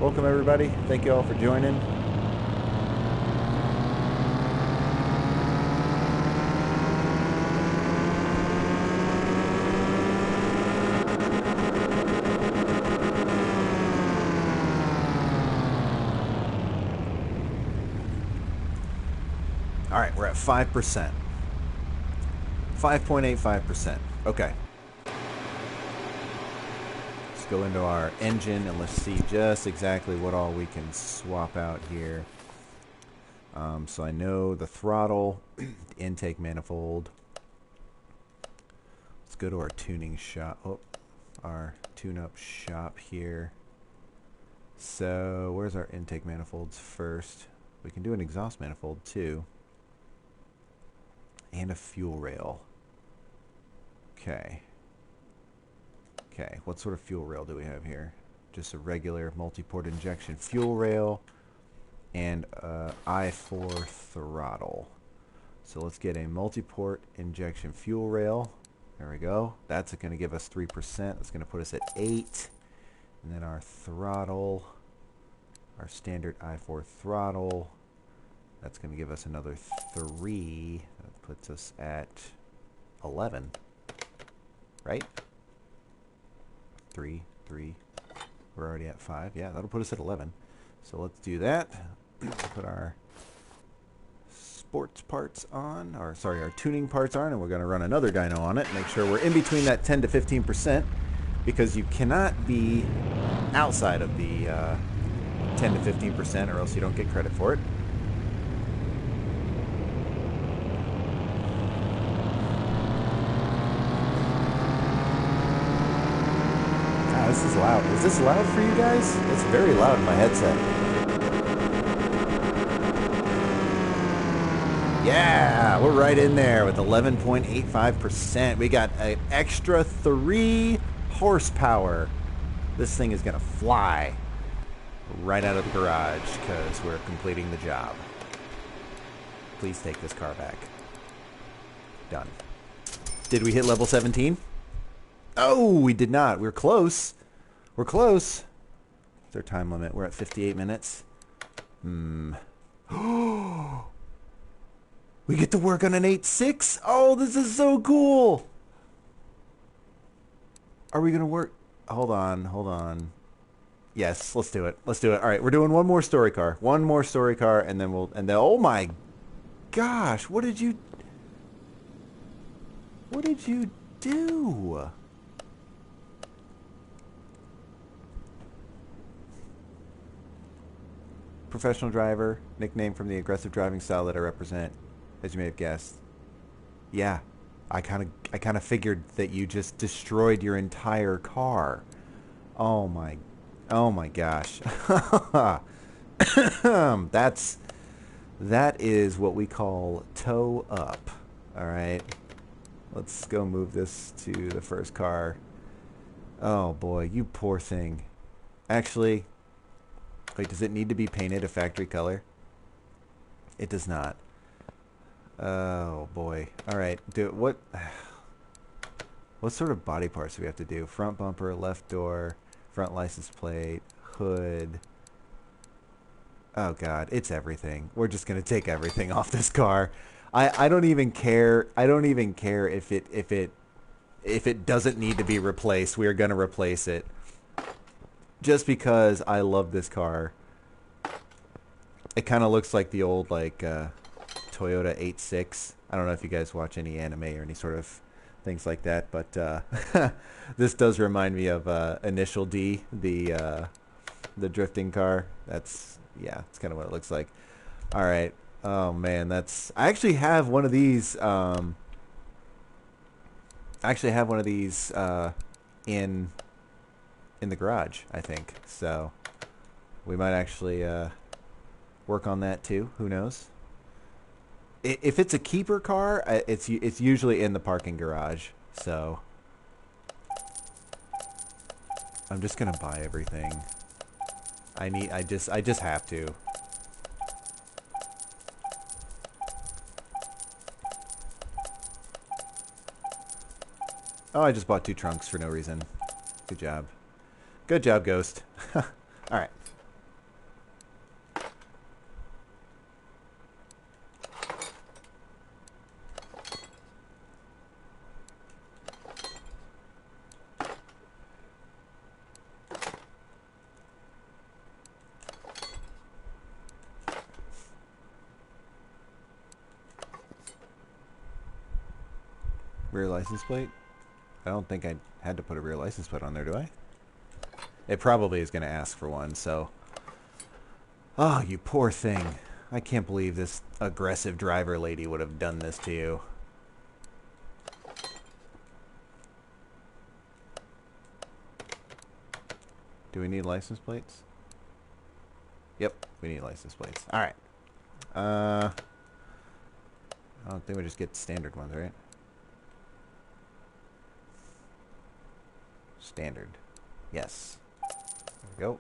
Welcome everybody. Thank you all for joining. All right, we're at 5%. 5.85%. Okay. Go into our engine and let's see just exactly what all we can swap out here. So I know the throttle, the intake manifold. Let's go to our tuning shop. Oh, our tune-up shop here. So where's our intake manifolds first? We can do an exhaust manifold too. And a fuel rail. Okay. Okay, what sort of fuel rail do we have here? Just a regular multi-port injection fuel rail and I4 throttle. So let's get a multi-port injection fuel rail. There we go. That's going to give us 3%. That's going to put us at 8. And then our throttle, our standard I4 throttle, that's going to give us another 3. That puts us at 11. Right? 3, 3. We're already at 5. Yeah, that'll put us at 11. So let's do that. Put our sports parts on, or sorry, our tuning parts on, and we're going to run another dyno on it. Make sure we're in between that 10 to 15%, because you cannot be outside of the 10 to 15%, or else you don't get credit for it. God, this is loud. Is this loud for you guys? It's very loud in my headset. Yeah, we're right in there with 11.85%. We got an extra 3 horsepower. This thing is going to fly right out of the garage because we're completing the job. Please take this car back. Done. Did we hit level 17? Oh, we did not. We're close. We're close. What's our time limit? We're at 58 minutes. We get to work on an 8.6. Oh, this is so cool. Are we going to work? Hold on, hold on. Yes, let's do it. Let's do it. All right, we're doing one more story car. One more story car, and then we'll... And then, oh my gosh, what did you do? Professional driver, nickname from the aggressive driving style that I represent. As you may have guessed. Yeah, I kind of figured that you just destroyed your entire car. Oh my gosh. That is what we call toe up. All right. Let's go move this to the first car. Oh boy, you poor thing. Actually, wait, does it need to be painted a factory color? It does not. Oh boy. All right. What sort of body parts do we have to do? Front bumper, left door, front license plate, hood. Oh god, it's everything. We're just gonna take everything off this car. I don't even care. I don't even care if it doesn't need to be replaced. We are gonna replace it. Just because I love this car. It kind of looks like the old Toyota 8.6. I don't know if you guys watch any anime or any sort of things like that, but this does remind me of Initial D, the drifting car. That's kind of what it looks like. All right. Oh man, I actually have one of these. In the garage, I think. So we might actually work on that too. Who knows? If it's a keeper car, it's usually in the parking garage. So I'm just gonna buy everything. I just have to. Oh, I just bought 2 trunks for no reason. Good job. Good job, Ghost. All right. Rear license plate? I don't think I had to put a rear license plate on there, do I? It probably is going to ask for one, so... Oh, you poor thing. I can't believe this aggressive driver lady would have done this to you. Do we need license plates? Yep, we need license plates. Alright. I don't think we just get standard ones, right? Standard. Yes. There we go.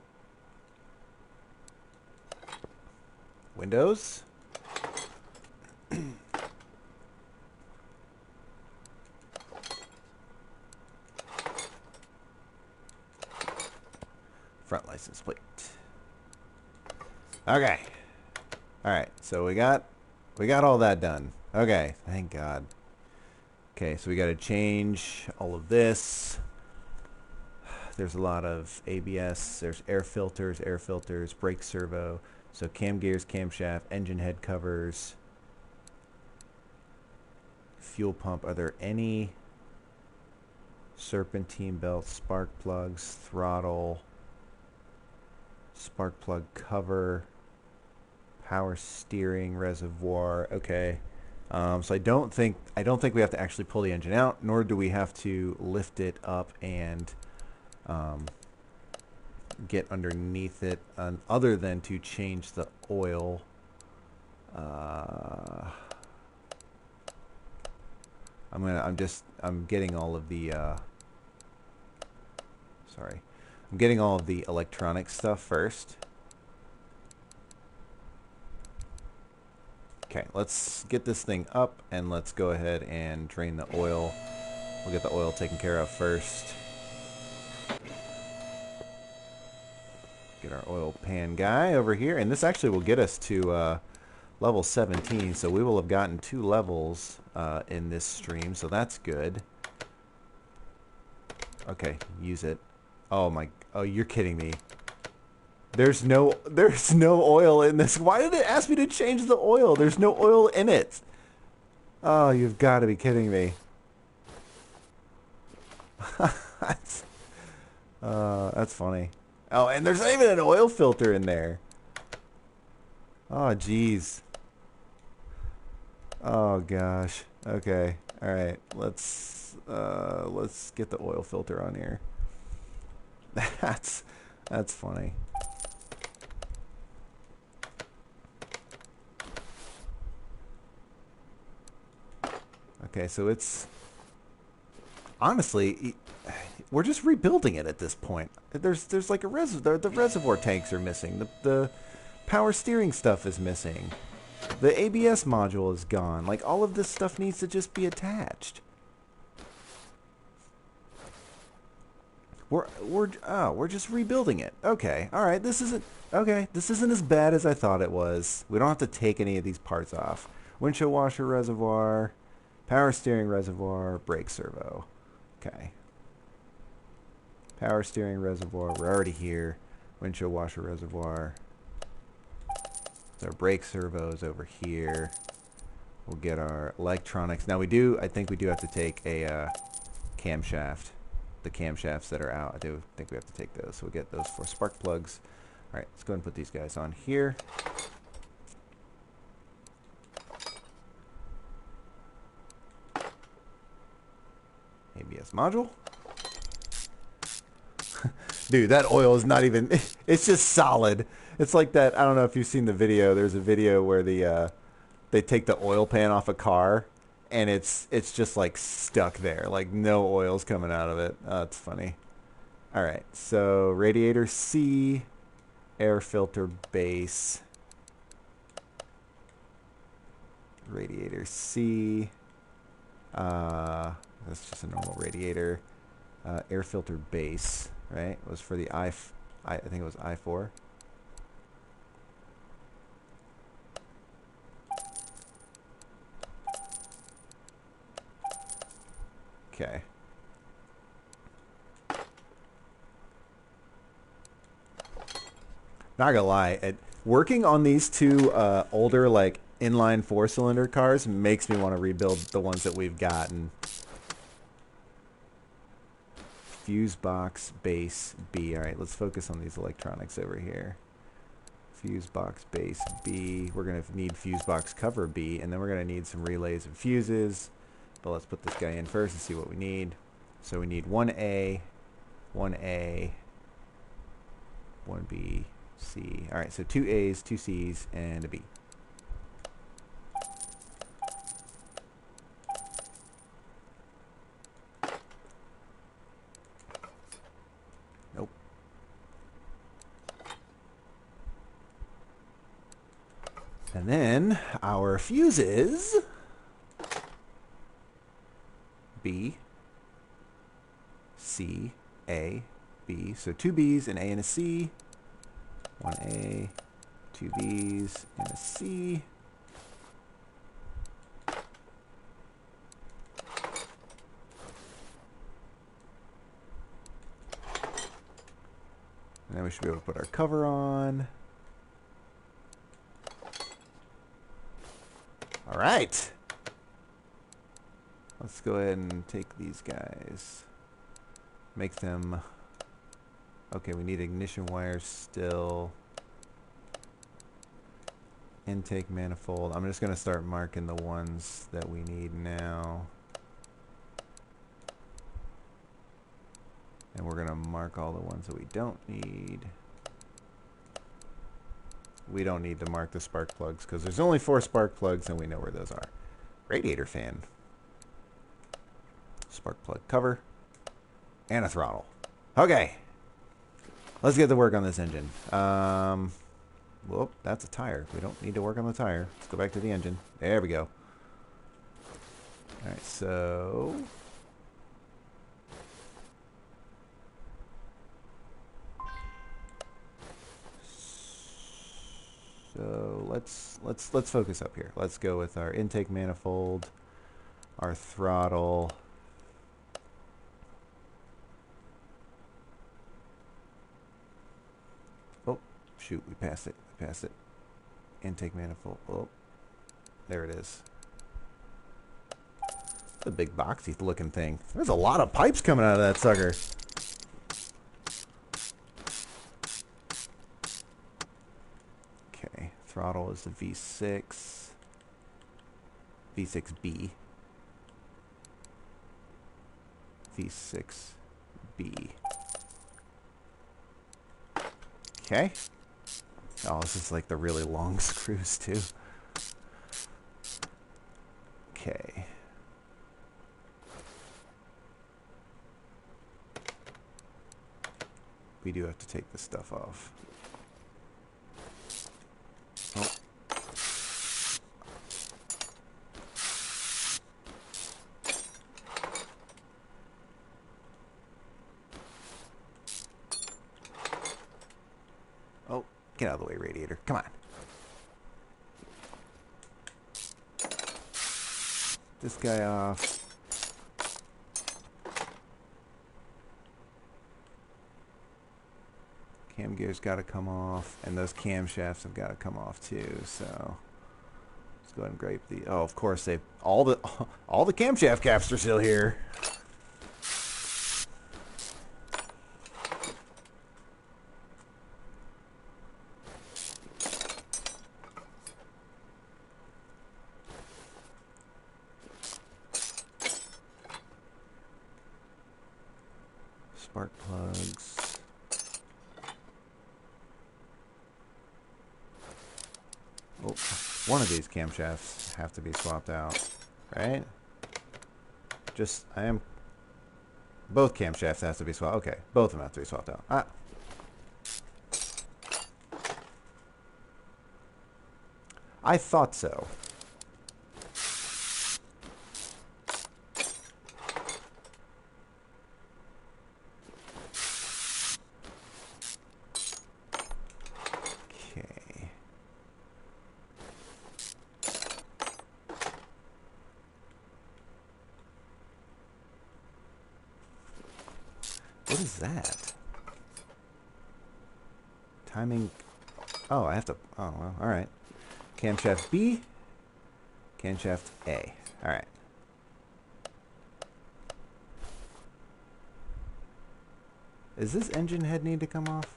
Windows. license plate. Okay. All right. So we got all that done. Okay. Thank God. Okay. So we got to change all of this. There's a lot of ABS. There's air filters, brake servo. So cam gears, camshaft, engine head covers, fuel pump. Are there any serpentine belts, spark plugs, throttle, spark plug cover, power steering reservoir? Okay. So I don't think we have to actually pull the engine out, nor do we have to lift it up and get underneath it, other than to change the oil. I'm getting all of the I'm getting all of the electronic stuff first. Okay, let's get this thing up and let's go ahead and drain the oil. We'll get the oil taken care of first. Get our oil pan guy over here, and this actually will get us to level 17, so we will have gotten 2 levels in this stream, so that's good. Okay, use it. Oh you're kidding me. There's no oil in this. Why did it ask me to change the oil? There's no oil in it. Oh, you've got to be kidding me. That's funny. Oh, and there's not even an oil filter in there. Oh, jeez. Oh gosh. Okay. All right. Let's get the oil filter on here. That's funny. Okay, so it's honestly, we're just rebuilding it at this point. There's like a reservoir. The reservoir tanks are missing. The power steering stuff is missing. The ABS module is gone. Like, all of this stuff needs to just be attached. We're just rebuilding it. Okay. All right. This isn't as bad as I thought it was. We don't have to take any of these parts off. Windshield washer reservoir, power steering reservoir, brake servo. Okay. Power steering reservoir. We're already here. Windshield washer reservoir. Our brake servos over here. We'll get our electronics. Now I think we do have to take a camshaft. The camshafts that are out, I do think we have to take those. So we'll get those for spark plugs. All right, let's go ahead and put these guys on here. ABS module. Dude, that oil is not even, it's just solid. It's like that, I don't know if you've seen the video. There's a video where they take the oil pan off a car, and it's just like stuck there. Like, no oil's coming out of it. Oh, it's funny. All right, so radiator C, air filter base. Radiator C. That's just a normal radiator. Air filter base, right? It was for the I think it was I4. Okay. Not gonna lie, working on these two older, like, inline 4-cylinder cars makes me want to rebuild the ones that we've gotten. Fuse box base B. All right, let's focus on these electronics over here. Fuse box base B. We're gonna need fuse box cover B, and then we're gonna need some relays and fuses. But let's put this guy in first and see what we need. So we need 1A, 1A, 1B, C. All right, so 2 A's, 2 C's, and a B. Nope. And then our fuses. B, C, A, B. So 2 B's, an A, and a C. One A, two B's, and a C. And then we should be able to put our cover on. All right. Let's go ahead and take these guys. Make them... Okay, we need ignition wires still. Intake manifold. I'm just going to start marking the ones that we need now. And we're going to mark all the ones that we don't need. We don't need to mark the spark plugs because there's only 4 spark plugs and we know where those are. Radiator fan. Spark plug cover. And a throttle. Okay. Let's get to work on this engine. Whoop, that's a tire. We don't need to work on the tire. Let's go back to the engine. There we go. Alright, so... let's focus up here. Let's go with our intake manifold, our throttle. Oh, shoot, we passed it. We passed it. Intake manifold. Oh, there it is. It's a big boxy looking thing. There's a lot of pipes coming out of that sucker. Okay, throttle is the V6. V6B. V6B. Okay. Oh, this is like the really long screws too. Okay. We do have to take this stuff off. Oh. Oh, get out of the way, radiator. Come on. This guy off. Cam gears got to come off, and those camshafts have got to come off too. So let's go ahead and grape the. Oh, of course they all the camshaft caps are still here. Spark plugs. Oh, one of these camshafts have to be swapped out, right? Both camshafts have to be swapped. Okay, both of them have to be swapped out. Ah. I thought so. What is that? Timing. Oh, I have to. Oh, well, alright. Camshaft B. Camshaft A. Alright. Does this engine head need to come off?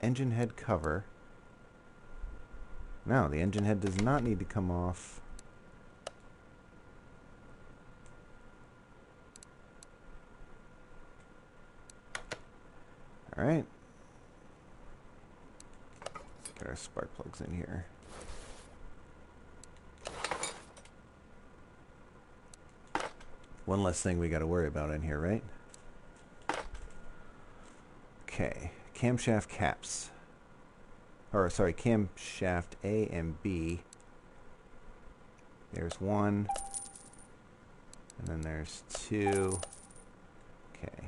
Engine head cover. No, the engine head does not need to come off. Alright. Get our spark plugs in here. One less thing we got to worry about in here, right? Okay. Camshaft caps. Or, sorry, camshaft A and B. There's one. And then there's two. Okay.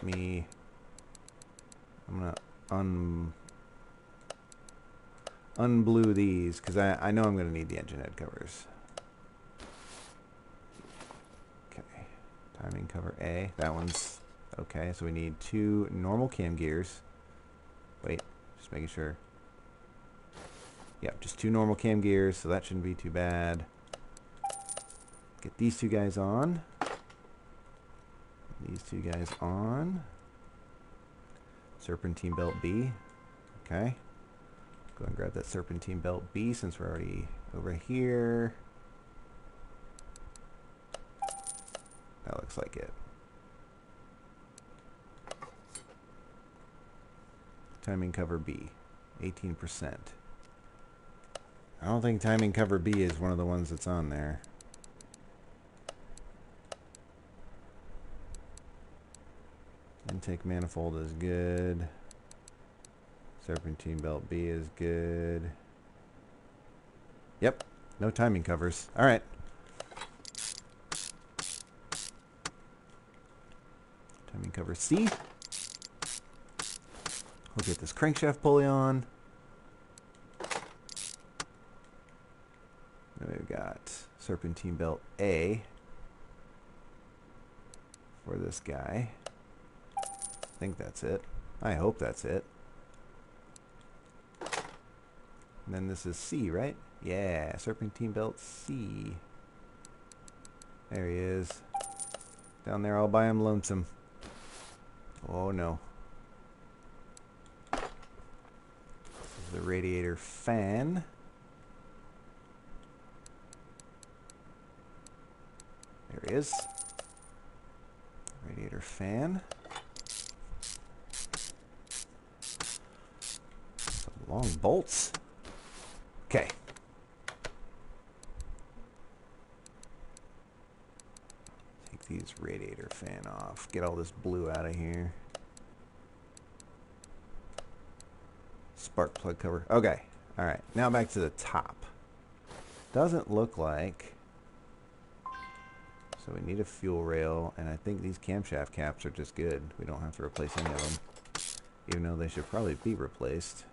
let me... I'm going to unblue these, because I know I'm going to need the engine head covers. Okay. Timing cover A. That one's okay. So we need 2 normal cam gears. Wait, just making sure. Yep, just 2 normal cam gears, so that shouldn't be too bad. Get these 2 guys on. These 2 guys on. Serpentine belt B. Okay. Go and grab that serpentine belt B since we're already over here. That looks like it. Timing cover B. 18%. I don't think timing cover B is one of the ones that's on there. Intake manifold is good. Serpentine belt B is good. Yep, no timing covers. All right. Timing cover C. We'll get this crankshaft pulley on. Then we've got serpentine belt A for this guy. I think that's it. I hope that's it. And then this is C, right? Yeah, serpentine belt C. There he is. Down there all by him lonesome. Oh no. This is the radiator fan. There he is. Radiator fan. Some long bolts. Okay. Take these radiator fan off. Get all this blue out of here. Spark plug cover. Okay. Alright. Now back to the top. Doesn't look like... So we need a fuel rail, and I think these camshaft caps are just good. We don't have to replace any of them. Even though they should probably be replaced.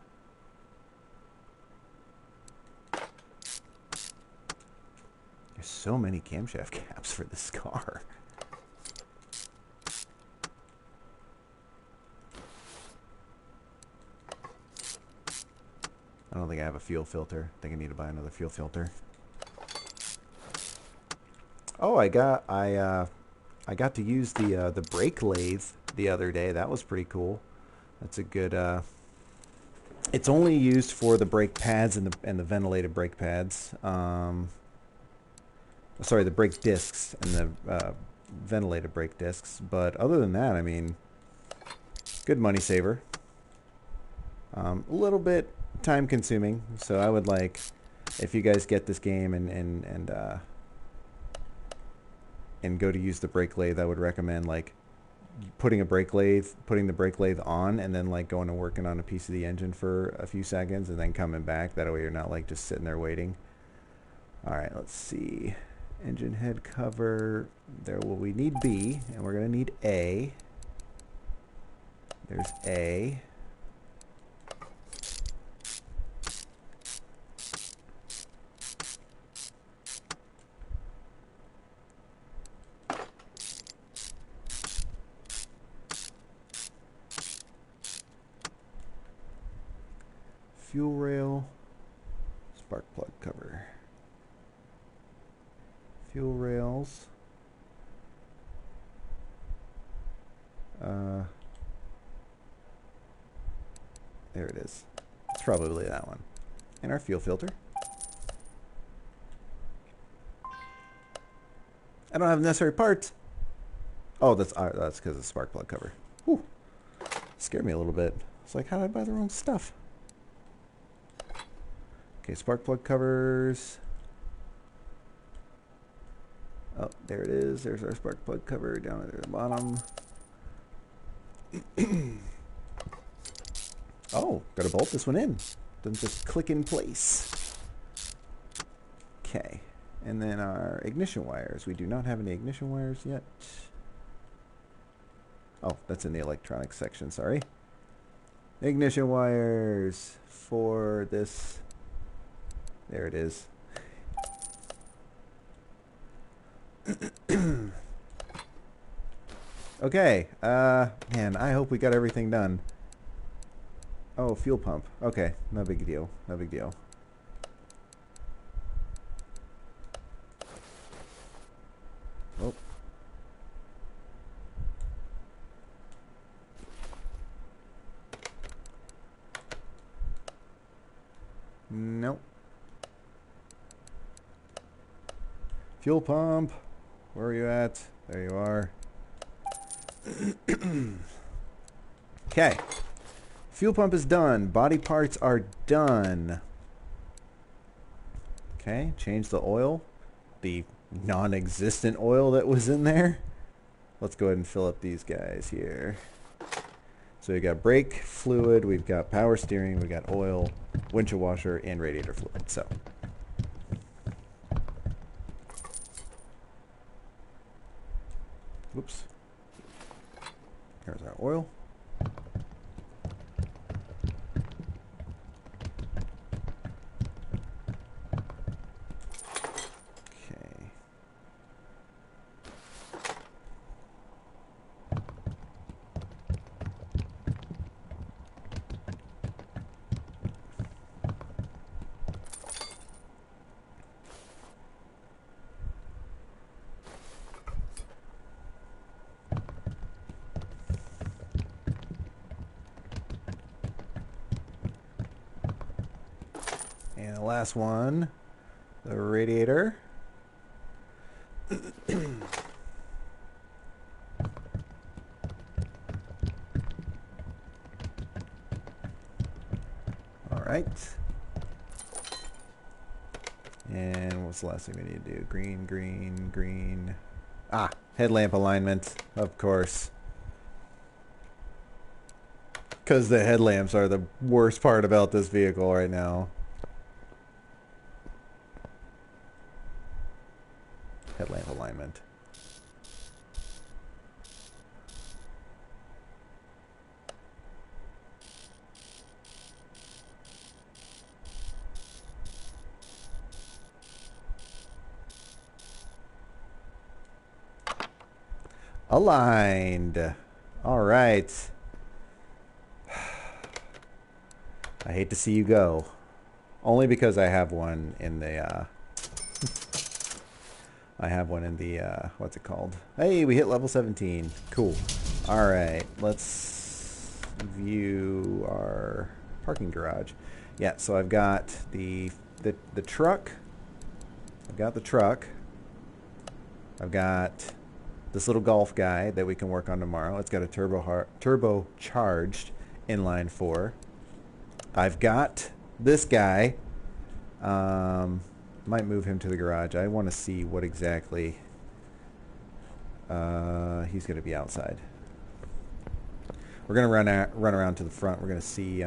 There's so many camshaft caps for this car. I don't think I have a fuel filter. I think I need to buy another fuel filter. Oh, I got to use the brake lathe the other day. That was pretty cool. That's a good. It's only used for the brake pads and the ventilated brake pads. Sorry, the brake discs and the ventilated brake discs. But other than that, I mean, good money saver. A little bit time consuming. So I would like, if you guys get this game and go to use the brake lathe, I would recommend like putting the brake lathe on, and then like going and working on a piece of the engine for a few seconds, and then coming back. That way you're not like just sitting there waiting. All right, let's see. Engine head cover. There. Well, we need B, and we're gonna need A. There's A. Fuel rail, spark plug cover, fuel rails, there it is. It's probably that one. And our fuel filter. I don't have the necessary parts. Oh, that's because of the spark plug cover. Whew. Scared me a little bit. It's like, how did I buy the wrong stuff? Okay, spark plug covers. Oh, there it is. There's our spark plug cover down at the bottom. Oh, gotta bolt this one in. Doesn't just click in place. Okay, and then our ignition wires. We do not have any ignition wires yet. Oh, that's in the electronics section, sorry. Ignition wires for this. There it is. Okay, man, I hope we got everything done. Oh, fuel pump. Okay, no big deal. No big deal. Oh. Nope. Fuel pump. Where are you at? There you are. Okay. Fuel pump is done. Body parts are done. Okay, change the oil. The non-existent oil that was in there. Let's go ahead and fill up these guys here. So we've got brake fluid, we've got power steering, we've got oil, windshield washer, and radiator fluid. So whoops. Here's our oil. Okay. And the last one, the radiator. All right. And what's the last thing we need to do? Green, green, green. Ah, headlamp alignment, of course. Because the headlamps are the worst part about this vehicle right now. Headlamp alignment. Aligned. All right. I hate to see you go. Only because I have one in the what's it called? Hey, we hit level 17. Cool. All right, let's view our parking garage. Yeah, so I've got the truck. I've got the truck. I've got this little Golf guy that we can work on tomorrow. It's got a turbocharged inline 4. I've got this guy. Might move him to the garage. I want to see what exactly he's going to be outside. We're going to run around to the front. We're going to see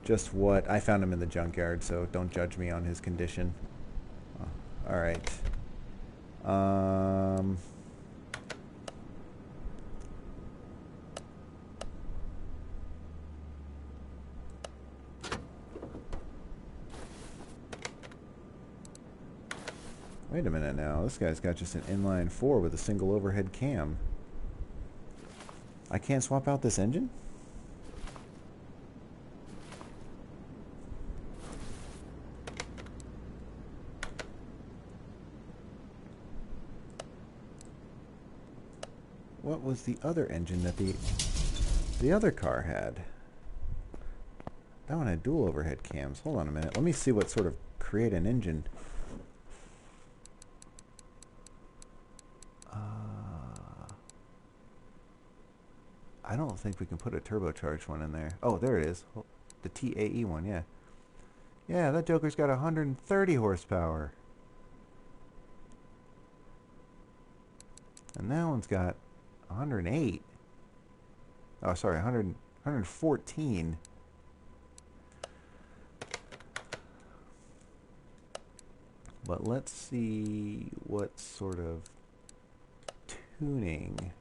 just what... I found him in the junkyard, so don't judge me on his condition. All right. Wait a minute now. This guy's got just an inline 4 with a single overhead cam. I can't swap out this engine? What was the other engine that the other car had? That one had dual overhead cams. Hold on a minute. Let me see what sort of create an engine. I don't think we can put a turbocharged one in there. Oh, there it is. The TAE one, yeah. Yeah, that joker's got 130 horsepower. And that one's got 108. Oh, sorry, 114. But let's see what sort of tuning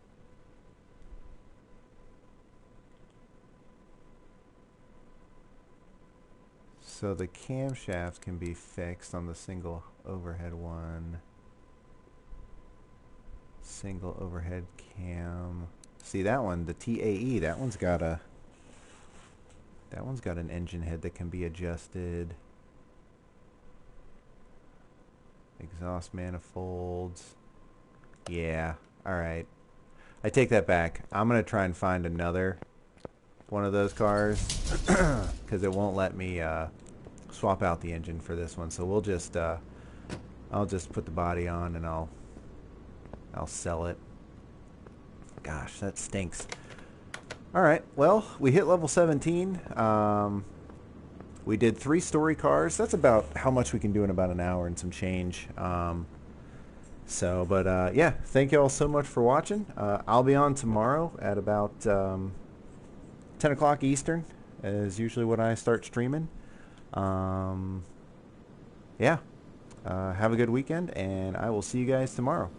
So the camshaft can be fixed on the single overhead one. Single overhead cam. See that one, the TAE, that one's got an engine head that can be adjusted. Exhaust manifolds. Yeah, alright. I take that back. I'm going to try and find another one of those cars because it won't let me swap out the engine for this one. So we'll just I'll just put the body on and I'll sell it. Gosh, that stinks. Alright, well, we hit level 17. We did 3 story cars. That's about how much we can do in about an hour and some change. Yeah, thank you all so much for watching. I'll be on tomorrow at about 10 o'clock Eastern, is usually when I start streaming. Yeah, have a good weekend, and I will see you guys tomorrow.